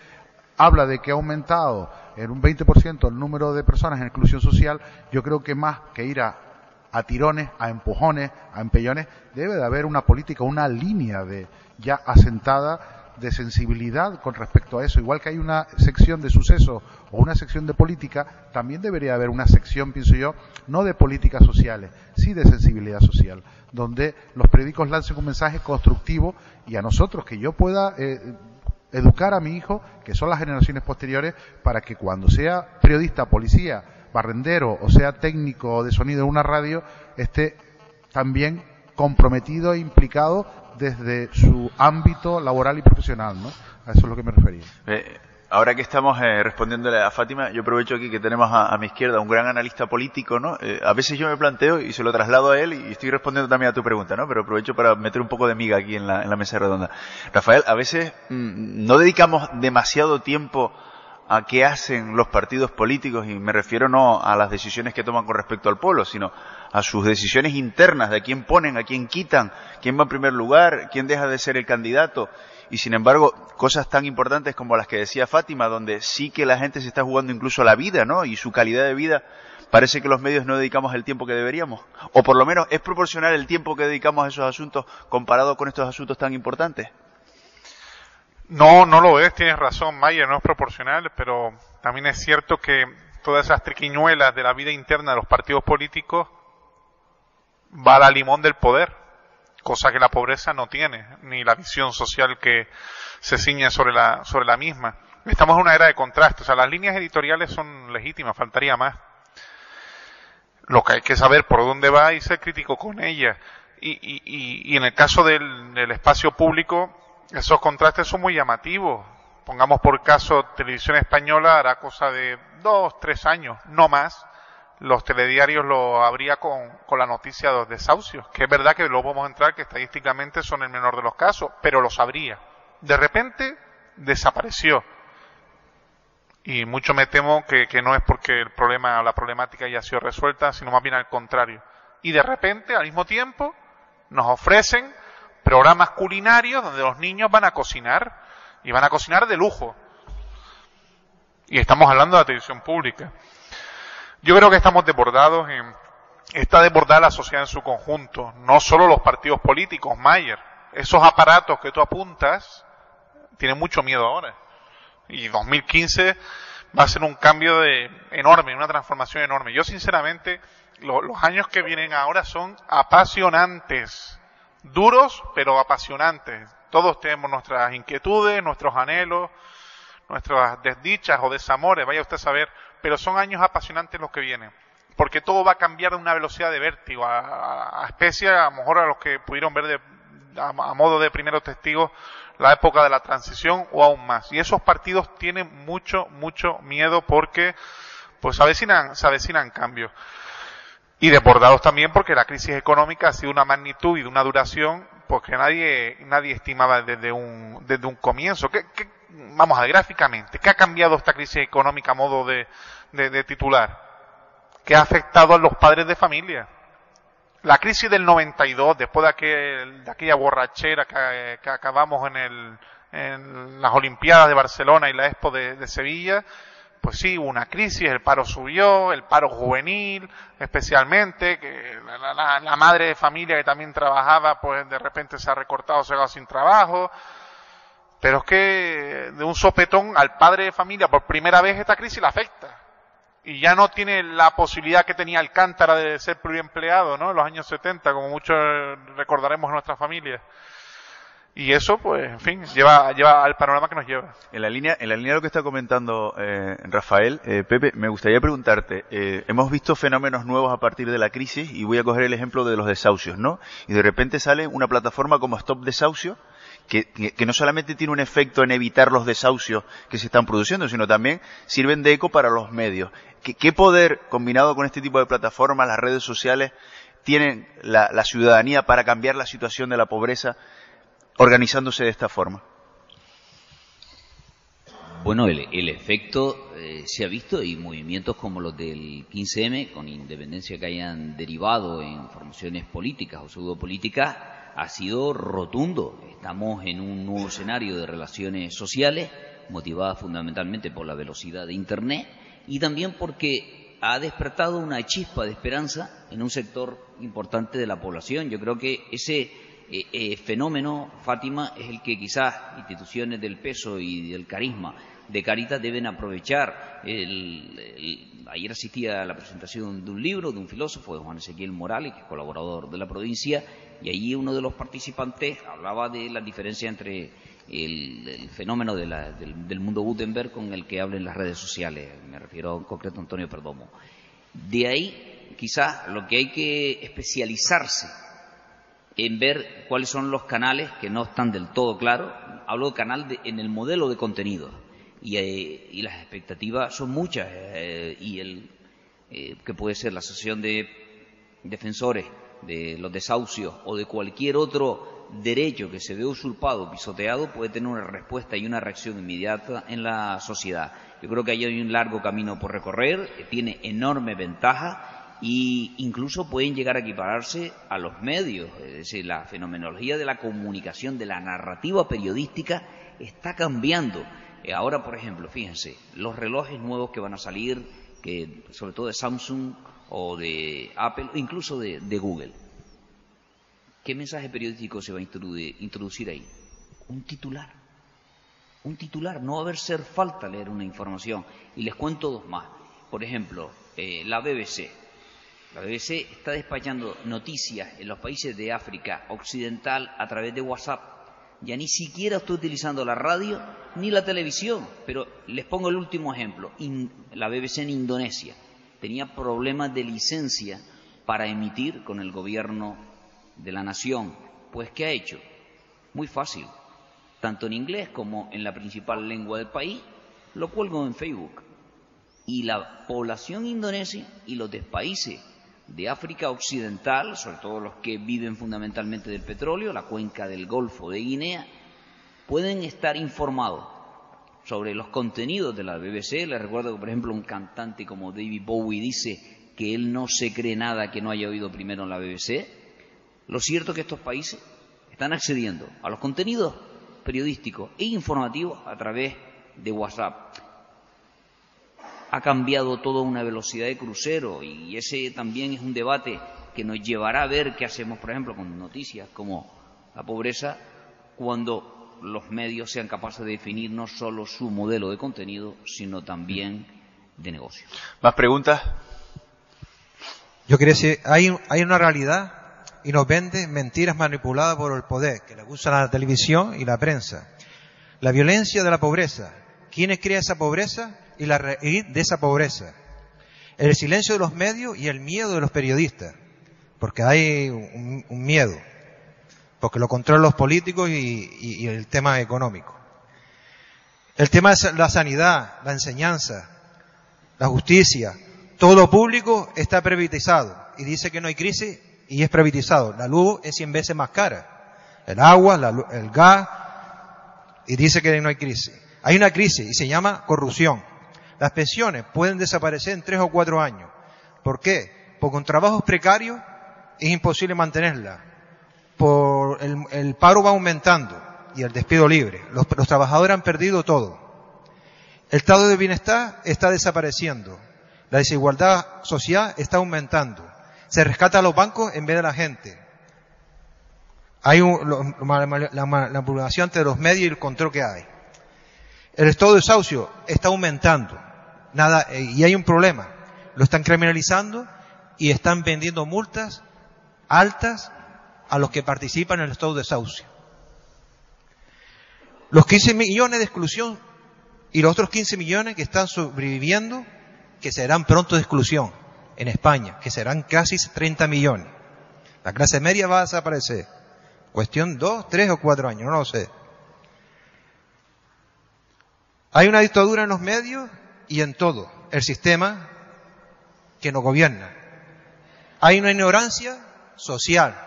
habla de que ha aumentado en un 20% el número de personas en exclusión social, yo creo que más que ir a tirones, a empujones, a empellones, debe de haber una política, una línea ya asentada de sensibilidad con respecto a eso. Igual que hay una sección de sucesos o una sección de política, también debería haber una sección, pienso yo, no de políticas sociales, sí de sensibilidad social, donde los periódicos lancen un mensaje constructivo y a nosotros, que yo pueda educar a mi hijo, que son las generaciones posteriores, para que cuando sea periodista, policía, barrendero o sea técnico de sonido en una radio, esté también comprometido e implicado desde su ámbito laboral y profesional, ¿no? A eso es lo que me refería. Ahora que estamos respondiéndole a Fátima, yo aprovecho aquí que tenemos a mi izquierda un gran analista político, ¿no? A veces yo me planteo y se lo traslado a él y estoy respondiendo también a tu pregunta, ¿no? Pero aprovecho para meter un poco de miga aquí en la mesa redonda. Rafael, a veces no dedicamos demasiado tiempo a qué hacen los partidos políticos, y me refiero no a las decisiones que toman con respecto al pueblo, sino a sus decisiones internas, de a quién ponen, a quién quitan, quién va en primer lugar, quién deja de ser el candidato. Y sin embargo, cosas tan importantes como las que decía Fátima, donde sí que la gente se está jugando incluso la vida, ¿no? Y su calidad de vida, parece que los medios no dedicamos el tiempo que deberíamos. O por lo menos es proporcional el tiempo que dedicamos a esos asuntos comparado con estos asuntos tan importantes. No, no lo es, tienes razón, Mayer, no es proporcional, pero también es cierto que todas esas triquiñuelas de la vida interna de los partidos políticos, va a la limón del poder, cosa que la pobreza no tiene, ni la visión social que se ciñe sobre la misma. Estamos en una era de contraste, o sea, las líneas editoriales son legítimas, faltaría más. Lo que hay que saber por dónde va y ser crítico con ellas. Y en el caso del espacio público, esos contrastes son muy llamativos. Pongamos por caso, Televisión Española hará cosa de 2, 3 años, no más. Los telediarios lo habría con la noticia de los desahucios, que es verdad que lo podemos entrar, que estadísticamente son el menor de los casos, pero lo sabría. De repente desapareció. Y mucho me temo que no es porque la problemática ya ha sido resuelta, sino más bien al contrario. Y de repente, al mismo tiempo, nos ofrecen programas culinarios donde los niños van a cocinar, y van a cocinar de lujo. Y estamos hablando de la televisión pública. Yo creo que estamos desbordados, está desbordada la sociedad en su conjunto, no solo los partidos políticos, Mayer. Esos aparatos que tú apuntas tienen mucho miedo ahora. Y 2015 va a ser un cambio enorme, una transformación enorme. Yo sinceramente, los años que vienen ahora son apasionantes, duros pero apasionantes. Todos tenemos nuestras inquietudes, nuestros anhelos, nuestras desdichas o desamores, vaya usted a saber, pero son años apasionantes los que vienen, porque todo va a cambiar de una velocidad de vértigo, a especie, a lo mejor a los que pudieron ver a modo de primeros testigos la época de la transición o aún más. Y esos partidos tienen mucho miedo porque pues se avecinan cambios. Y desbordados también porque la crisis económica ha sido una magnitud y de una duración pues que nadie estimaba desde un comienzo. Vamos a ver gráficamente, ¿qué ha cambiado esta crisis económica a modo de titular? ¿Qué ha afectado a los padres de familia? La crisis del 92, después de aquella borrachera que acabamos en las Olimpiadas de Barcelona y la Expo de Sevilla, pues sí, hubo una crisis, el paro subió, el paro juvenil, especialmente, que la madre de familia que también trabajaba, pues de repente se ha recortado, se ha quedado sin trabajo. Pero es que de un sopetón al padre de familia, por primera vez esta crisis la afecta. Y ya no tiene la posibilidad que tenía Alcántara de ser pluriempleado, ¿no? En los años 70, como muchos recordaremos en nuestras familias. Y eso, pues, en fin, lleva al panorama que nos lleva. En la línea de lo que está comentando Rafael, Pepe, me gustaría preguntarte, hemos visto fenómenos nuevos a partir de la crisis, y voy a coger el ejemplo de los desahucios, ¿no? Y de repente sale una plataforma como Stop Desahucio, que no solamente tiene un efecto en evitar los desahucios que se están produciendo, sino también sirven de eco para los medios. ¿Qué poder, combinado con este tipo de plataformas, las redes sociales, tienen la ciudadanía para cambiar la situación de la pobreza organizándose de esta forma? Bueno, el efecto se ha visto, y movimientos como los del 15M, con independencia que hayan derivado en formaciones políticas o pseudopolíticas, ha sido rotundo. Estamos en un nuevo escenario de relaciones sociales, motivadas fundamentalmente por la velocidad de Internet y también porque ha despertado una chispa de esperanza en un sector importante de la población. Yo creo que ese fenómeno, Fátima, es el que quizás instituciones del peso y del carisma de Cáritas deben aprovechar. Ayer asistía a la presentación de un libro de un filósofo, de Juan Ezequiel Morales, que es colaborador de La Provincia, y allí uno de los participantes hablaba de la diferencia entre el fenómeno del mundo Gutenberg con el que hablan las redes sociales. Me refiero en concreto a Antonio Perdomo. De ahí, quizás, lo que hay que especializarse en ver cuáles son los canales que no están del todo claros. Hablo de canal en el modelo de contenido. Y las expectativas son muchas, que puede ser la asociación de defensores de los desahucios o de cualquier otro derecho que se ve usurpado, pisoteado, puede tener una respuesta y una reacción inmediata en la sociedad. Yo creo que ahí hay un largo camino por recorrer, que tiene enorme ventaja, e incluso pueden llegar a equipararse a los medios. Es decir, la fenomenología de la comunicación, de la narrativa periodística, está cambiando. Ahora, por ejemplo, fíjense, los relojes nuevos que van a salir, que sobre todo de Samsung o de Apple, incluso de Google. ¿Qué mensaje periodístico se va a introducir ahí? Un titular. Un titular. No va a hacer falta leer una información. Y les cuento dos más. por ejemplo, la BBC. La BBC está despachando noticias en los países de África Occidental a través de WhatsApp. Ya ni siquiera está utilizando la radio ni la televisión. Pero les pongo el último ejemplo. La BBC en Indonesia tenía problemas de licencia para emitir con el gobierno de la nación. Pues, ¿qué ha hecho? Muy fácil. Tanto en inglés como en la principal lengua del país, lo cuelgo en Facebook. Y la población indonesia y los de países de África Occidental, sobre todo los que viven fundamentalmente del petróleo, la cuenca del Golfo de Guinea, pueden estar informados sobre los contenidos de la BBC. Les recuerdo que, por ejemplo, un cantante como David Bowie dice que él no se cree nada que no haya oído primero en la BBC. Lo cierto es que estos países están accediendo a los contenidos periodísticos e informativos a través de WhatsApp. Ha cambiado todo a una velocidad de crucero y ese también es un debate que nos llevará a ver qué hacemos, por ejemplo, con noticias como la pobreza, cuando los medios sean capaces de definir no solo su modelo de contenido, sino también de negocio. ¿Más preguntas? Yo quería decir, hay una realidad y nos vende mentiras manipuladas por el poder, que le gusta la televisión y la prensa. La violencia de la pobreza. ¿Quiénes crean esa pobreza? Y la raíz de esa pobreza. El silencio de los medios y el miedo de los periodistas. Porque hay un miedo. Porque lo controlan los políticos y el tema económico. El tema es la sanidad, la enseñanza, la justicia. Todo lo público está privatizado. Y dice que no hay crisis y es privatizado. La luz es 100 veces más cara. El agua, el gas. Y dice que no hay crisis. Hay una crisis y se llama corrupción. Las pensiones pueden desaparecer en 3 o 4 años. ¿Por qué? Porque con trabajos precarios es imposible mantenerlas. El paro va aumentando y el despido libre. Los trabajadores han perdido todo. El estado de bienestar está desapareciendo. La desigualdad social está aumentando. Se rescata a los bancos en vez de la gente. Hay la manipulación entre los medios y el control que hay. El estado de desahucio está aumentando. Y hay un problema. Lo están criminalizando y están vendiendo multas altas a los que participan en el estado de desahucio. Los 15 millones de exclusión y los otros 15 millones que están sobreviviendo, que serán pronto de exclusión en España, que serán casi 30 millones. La clase media va a desaparecer. Cuestión 2, 3 o 4 años, no lo sé. Hay una dictadura en los medios y en todo el sistema que nos gobierna. Hay una ignorancia social.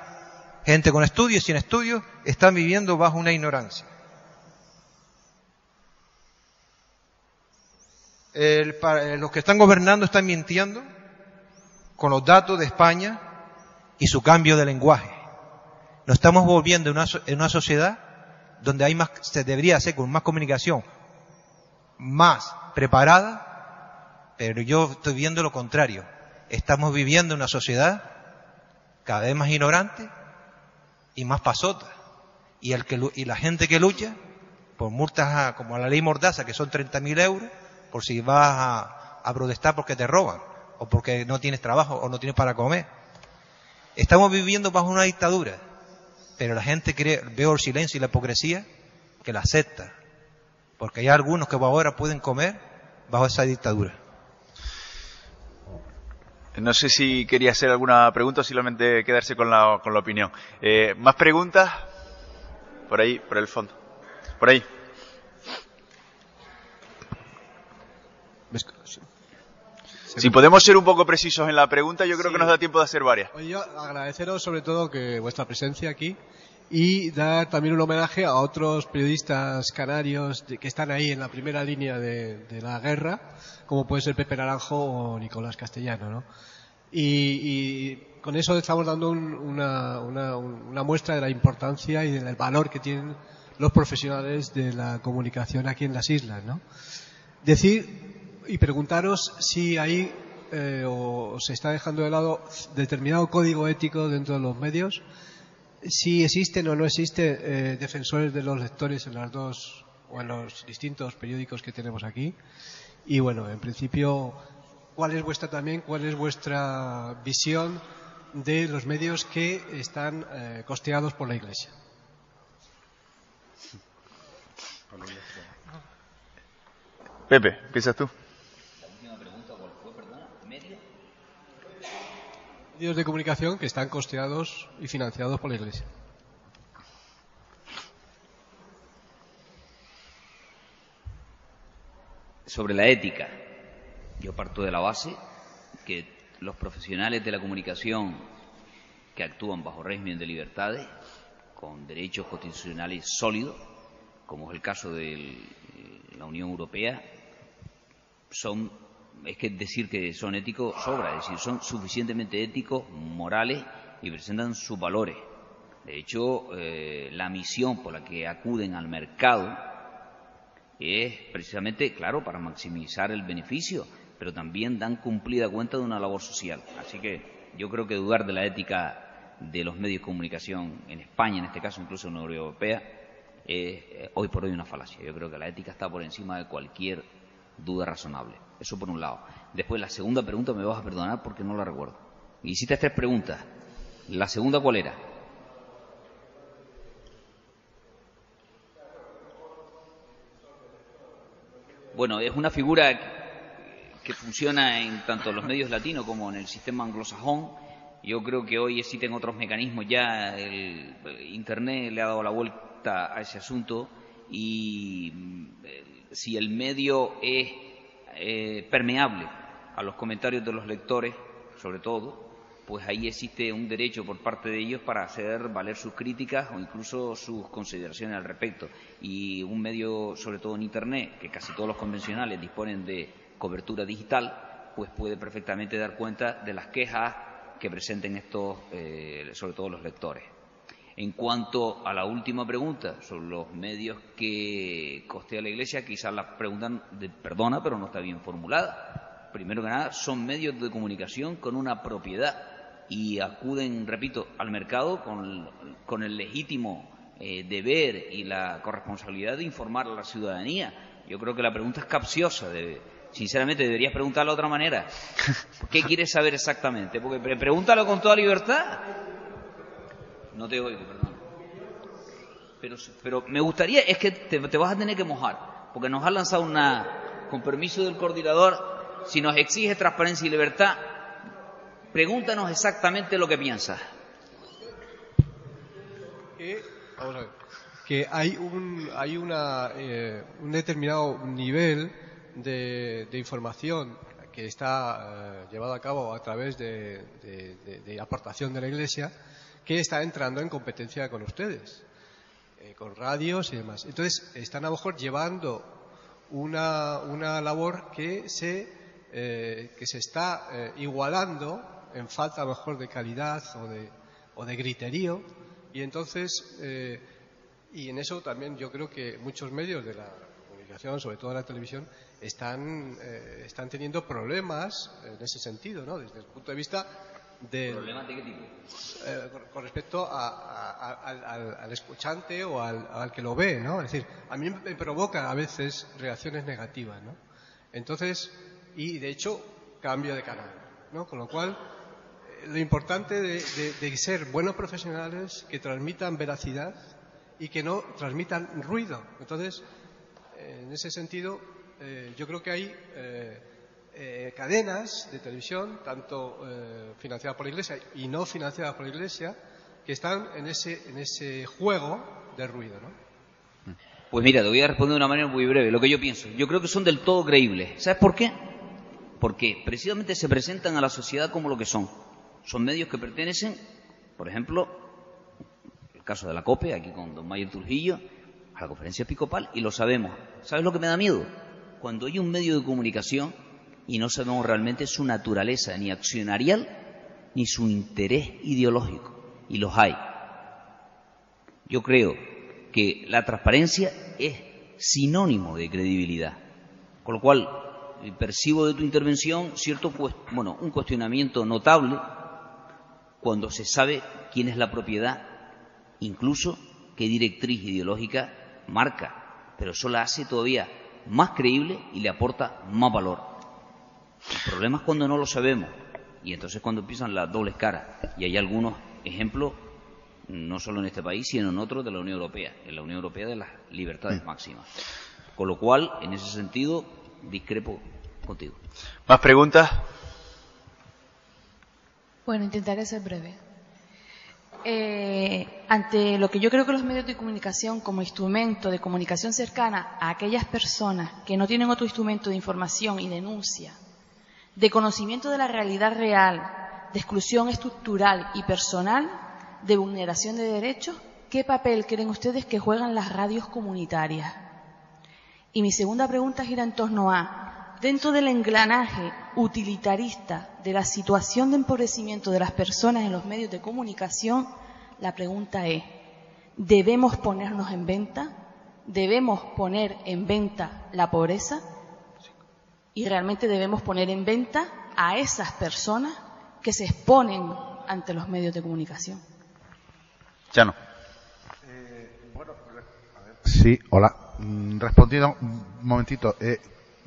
Gente con estudios y sin estudios están viviendo bajo una ignorancia. Los que están gobernando están mintiendo con los datos de España y su cambio de lenguaje. Nos estamos volviendo en una sociedad donde se debería hacer con más comunicación, más preparada, pero yo estoy viendo lo contrario. Estamos viviendo en una sociedad cada vez más ignorante y más pasota. Y la gente que lucha por multas como la ley Mordaza, que son 30.000 euros, por si vas a protestar porque te roban, o porque no tienes trabajo, o no tienes para comer. Estamos viviendo bajo una dictadura, pero la gente veo el silencio y la hipocresía que la acepta. Porque hay algunos que ahora pueden comer bajo esa dictadura. No sé si quería hacer alguna pregunta o simplemente quedarse con la opinión. ¿Más preguntas? Por ahí, por el fondo. Por ahí. Si podemos ser un poco precisos en la pregunta, yo creo que nos da tiempo de hacer varias. Oye, yo agradeceros sobre todo que vuestra presencia aquí y dar también un homenaje a otros periodistas canarios que están ahí en la primera línea de la guerra, como puede ser Pepe Naranjo o Nicolás Castellano, ¿no? Y con eso estamos dando una muestra de la importancia y del valor que tienen los profesionales de la comunicación aquí en las islas, ¿no? Decir y preguntaros si hay o se está dejando de lado determinado código ético dentro de los medios, si existen o no existen defensores de los lectores en las dos o en los distintos periódicos que tenemos aquí. Y bueno, en principio cuál es vuestra visión de los medios que están costeados por la Iglesia. Pepe, empiezas tú. Medios de comunicación que están costeados y financiados por la Iglesia. Sobre la ética, yo parto de la base que los profesionales de la comunicación que actúan bajo régimen de libertades, con derechos constitucionales sólidos, como es el caso de la Unión Europea, es que decir que son éticos sobra, es decir, son suficientemente éticos, morales y presentan sus valores. De hecho, la misión por la que acuden al mercado es precisamente, claro, para maximizar el beneficio, pero también dan cumplida cuenta de una labor social. Así que yo creo que dudar de la ética de los medios de comunicación en España, en este caso incluso en la Unión Europea, es hoy por hoy una falacia. Yo creo que la ética está por encima de cualquier duda razonable. Eso por un lado. Después, la segunda pregunta me vas a perdonar porque no la recuerdo. Hiciste 3 preguntas. ¿La segunda cuál era? Bueno, es una figura que funciona en tanto en los medios latinos como en el sistema anglosajón. Yo creo que hoy existen otros mecanismos ya. El Internet le ha dado la vuelta a ese asunto y si el medio es permeable a los comentarios de los lectores, sobre todo, pues ahí existe un derecho por parte de ellos para hacer valer sus críticas o incluso sus consideraciones al respecto. Y un medio, sobre todo en Internet, que casi todos los convencionales disponen de cobertura digital, pues puede perfectamente dar cuenta de las quejas que presenten estos, sobre todo los lectores. En cuanto a la última pregunta sobre los medios que costea la Iglesia, quizás la pregunta, perdona, pero no está bien formulada. Primero que nada, son medios de comunicación con una propiedad y acuden, repito, al mercado con el legítimo deber y la corresponsabilidad de informar a la ciudadanía. Yo creo que la pregunta es capciosa. Sinceramente, deberías preguntarlo de otra manera. ¿Qué quieres saber exactamente? Porque pregúntalo con toda libertad. No te oigo, perdón. Pero me gustaría, es que te vas a tener que mojar, porque nos has lanzado con permiso del coordinador, si nos exige transparencia y libertad, pregúntanos exactamente lo que piensas. Vamos a ver, que hay un determinado nivel de información que está llevado a cabo a través de aportación de la Iglesia, que está entrando en competencia con ustedes, con radios y demás. Entonces, están a lo mejor llevando una labor que se está igualando en falta a lo mejor de calidad o de griterío, y entonces, y en eso también yo creo que muchos medios de la comunicación, sobre todo la televisión, están teniendo problemas en ese sentido, ¿no? Desde el punto de vista ¿Problemas de qué tipo? Con respecto al escuchante o al que lo ve, ¿no? Es decir, a mí me provoca a veces reacciones negativas, ¿no? Entonces, y de hecho, cambio de canal, ¿no? Con lo cual, lo importante de ser buenos profesionales que transmitan veracidad y que no transmitan ruido. Entonces, en ese sentido, yo creo que hay cadenas de televisión, tanto financiadas por la Iglesia y no financiadas por la Iglesia, que están en ese juego de ruido, ¿no? Pues mira, te voy a responder de una manera muy breve. Lo que yo pienso, yo creo que son del todo creíbles. ¿Sabes por qué? Porque precisamente se presentan a la sociedad como lo que son. Son medios que pertenecen, por ejemplo, el caso de la COPE, aquí con don Mayer Trujillo, a la Conferencia Episcopal, y lo sabemos. ¿Sabes lo que me da miedo? Cuando hay un medio de comunicación y no sabemos realmente su naturaleza, ni accionarial, ni su interés ideológico. Y los hay. Yo creo que la transparencia es sinónimo de credibilidad. Con lo cual, percibo de tu intervención un cuestionamiento notable cuando se sabe quién es la propiedad, incluso qué directriz ideológica marca. Pero eso la hace todavía más creíble y le aporta más valor. El problema es cuando no lo sabemos y entonces cuando empiezan las dobles caras. Y hay algunos ejemplos, no solo en este país, sino en otros de la Unión Europea, en la Unión Europea de las libertades máximas. Con lo cual, en ese sentido, discrepo contigo. ¿Más preguntas? Bueno, intentaré ser breve. Ante lo que yo creo que los medios de comunicación como instrumento de comunicación cercana a aquellas personas que no tienen otro instrumento de información y denuncia, de conocimiento de la realidad real, de exclusión estructural y personal, de vulneración de derechos, ¿qué papel creen ustedes que juegan las radios comunitarias? Y mi segunda pregunta gira en torno a, dentro del engranaje utilitarista de la situación de empobrecimiento de las personas en los medios de comunicación, la pregunta es, ¿debemos ponernos en venta? ¿Debemos poner en venta la pobreza? ¿Y realmente debemos poner en venta a esas personas que se exponen ante los medios de comunicación? Ya no. Sí, hola. Respondiendo un momentito.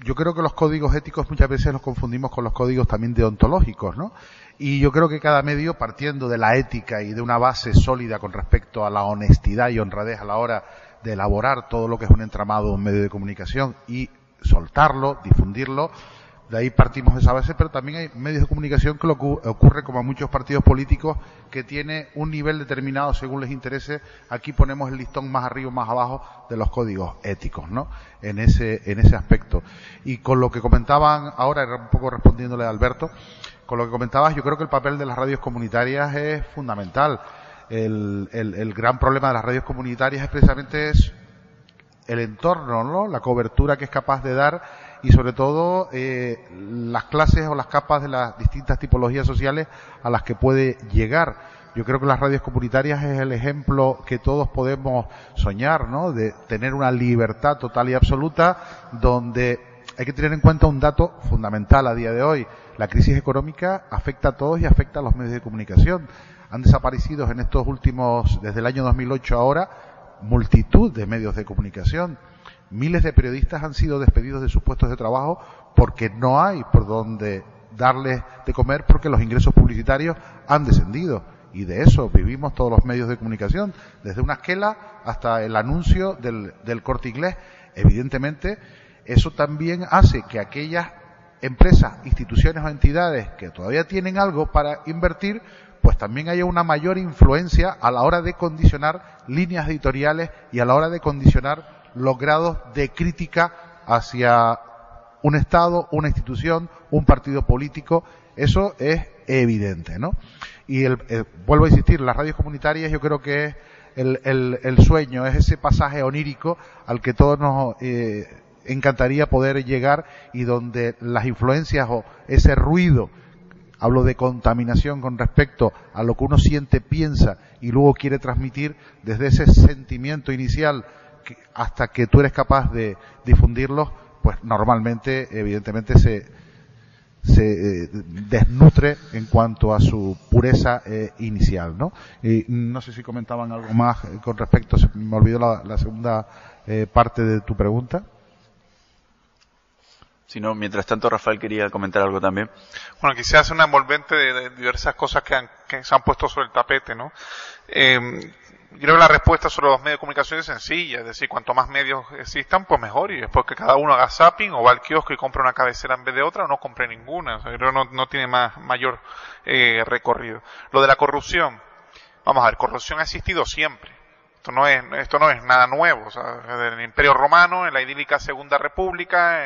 Yo creo que los códigos éticos muchas veces los confundimos con los códigos también deontológicos, ¿no? Y yo creo que cada medio, partiendo de la ética y de una base sólida con respecto a la honestidad y honradez a la hora de elaborar todo lo que es un entramado de un medio de comunicación y soltarlo, difundirlo, de ahí partimos de esa base, pero también hay medios de comunicación que lo ocurre como a muchos partidos políticos que tiene un nivel determinado según les interese. Aquí ponemos el listón más arriba, más abajo de los códigos éticos, ¿no? En ese aspecto. Y con lo que comentaban ahora, era un poco respondiéndole a Alberto, con lo que comentabas, yo creo que el papel de las radios comunitarias es fundamental. El gran problema de las radios comunitarias es precisamente el entorno, ¿no? La cobertura que es capaz de dar y sobre todo las clases o las capas de las distintas tipologías sociales a las que puede llegar. Yo creo que las radios comunitarias es el ejemplo que todos podemos soñar, ¿no? De tener una libertad total y absoluta, donde hay que tener en cuenta un dato fundamental a día de hoy. La crisis económica afecta a todos y afecta a los medios de comunicación. Han desaparecido en estos últimos, desde el año 2008 ahora, multitud de medios de comunicación. Miles de periodistas han sido despedidos de sus puestos de trabajo porque no hay por dónde darles de comer, porque los ingresos publicitarios han descendido. Y de eso vivimos todos los medios de comunicación, desde una esquela hasta el anuncio del Corte Inglés. Evidentemente, eso también hace que aquellas empresas, instituciones o entidades que todavía tienen algo para invertir, pues también haya una mayor influencia a la hora de condicionar líneas editoriales y a la hora de condicionar los grados de crítica hacia un Estado, una institución, un partido político. Eso es evidente, ¿no? Y vuelvo a insistir, las radios comunitarias yo creo que es el sueño, es ese pasaje onírico al que todos nos encantaría poder llegar y donde las influencias o ese ruido, hablo de contaminación con respecto a lo que uno siente, piensa y luego quiere transmitir, desde ese sentimiento inicial hasta que tú eres capaz de difundirlos, pues normalmente, evidentemente, se desnutre en cuanto a su pureza inicial, ¿no? Y no sé si comentaban algo más con respecto, se me olvidó la segunda parte de tu pregunta. Si no, mientras tanto, Rafael quería comentar algo también. Bueno, quisiera hacer una envolvente de diversas cosas que se han puesto sobre el tapete, ¿no? Creo que la respuesta sobre los medios de comunicación es sencilla, es decir, cuanto más medios existan, pues mejor, y después que cada uno haga zapping o va al kiosco y compre una cabecera en vez de otra o no compre ninguna. O sea, creo que no tiene mayor recorrido. Lo de la corrupción, vamos a ver, corrupción ha existido siempre. Esto no es nada nuevo. O sea, desde el Imperio Romano, en la idílica Segunda República,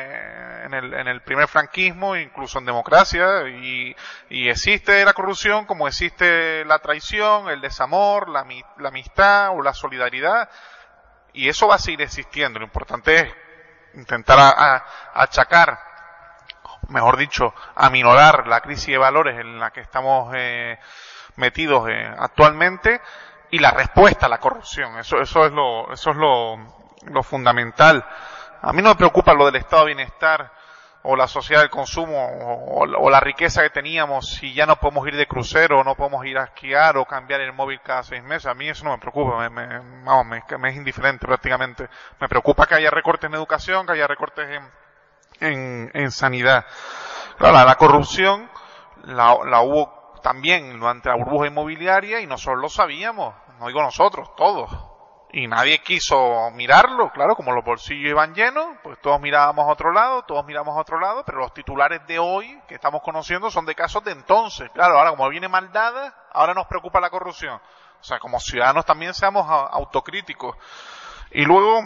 en el primer franquismo, incluso en democracia, y existe la corrupción como existe la traición, el desamor, la amistad o la solidaridad, y eso va a seguir existiendo. Lo importante es intentar achacar, mejor dicho, aminorar la crisis de valores en la que estamos metidos actualmente, y la respuesta a la corrupción. Eso es lo fundamental. A mí no me preocupa lo del estado de bienestar o la sociedad del consumo o la riqueza que teníamos si ya no podemos ir de crucero o no podemos ir a esquiar o cambiar el móvil cada 6 meses. A mí eso no me preocupa, me es indiferente prácticamente. Me preocupa que haya recortes en educación, que haya recortes en sanidad. claro, la corrupción la hubo también durante la burbuja inmobiliaria y nosotros lo sabíamos, no digo nosotros, todos. Y nadie quiso mirarlo, claro, como los bolsillos iban llenos, pues todos mirábamos a otro lado, pero los titulares de hoy que estamos conociendo son de casos de entonces. Claro, ahora como viene mal dada, ahora nos preocupa la corrupción. O sea, como ciudadanos también seamos autocríticos. Y luego,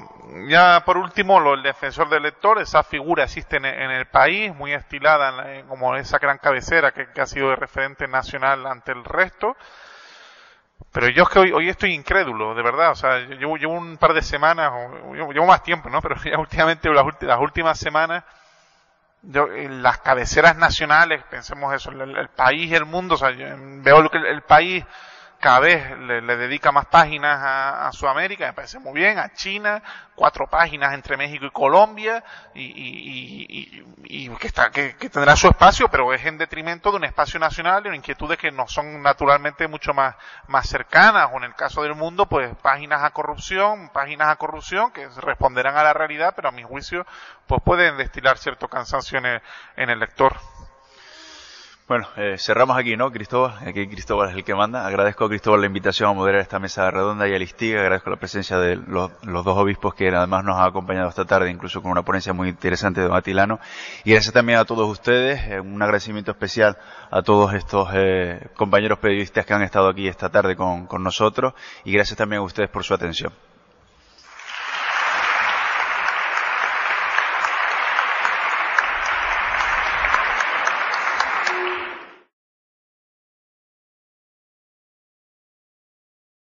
ya por último, el defensor del lector, esa figura existe en el país, muy estilada como esa gran cabecera que ha sido de referente nacional ante el resto. Pero yo es que hoy estoy incrédulo, de verdad. O sea, llevo un par de semanas, llevo más tiempo, ¿no? Pero ya últimamente, las últimas semanas, las cabeceras nacionales, pensemos eso, el país y el mundo, o sea, veo que el país cada vez le dedica más páginas a Sudamérica, me parece muy bien, a China, 4 páginas entre México y Colombia, y que tendrá su espacio, pero es en detrimento de un espacio nacional, de inquietudes que no son naturalmente mucho más cercanas, o en el caso del mundo, pues páginas a corrupción que responderán a la realidad, pero a mi juicio, pues pueden destilar cierto cansancio en el lector. Bueno, cerramos aquí, ¿no, Cristóbal? Aquí Cristóbal es el que manda. Agradezco a Cristóbal la invitación a moderar esta mesa redonda y a Listig. Agradezco la presencia de los 2 obispos que además nos han acompañado esta tarde, incluso con una ponencia muy interesante de Don Atilano. Y gracias también a todos ustedes. Un agradecimiento especial a todos estos compañeros periodistas que han estado aquí esta tarde con nosotros. Y gracias también a ustedes por su atención.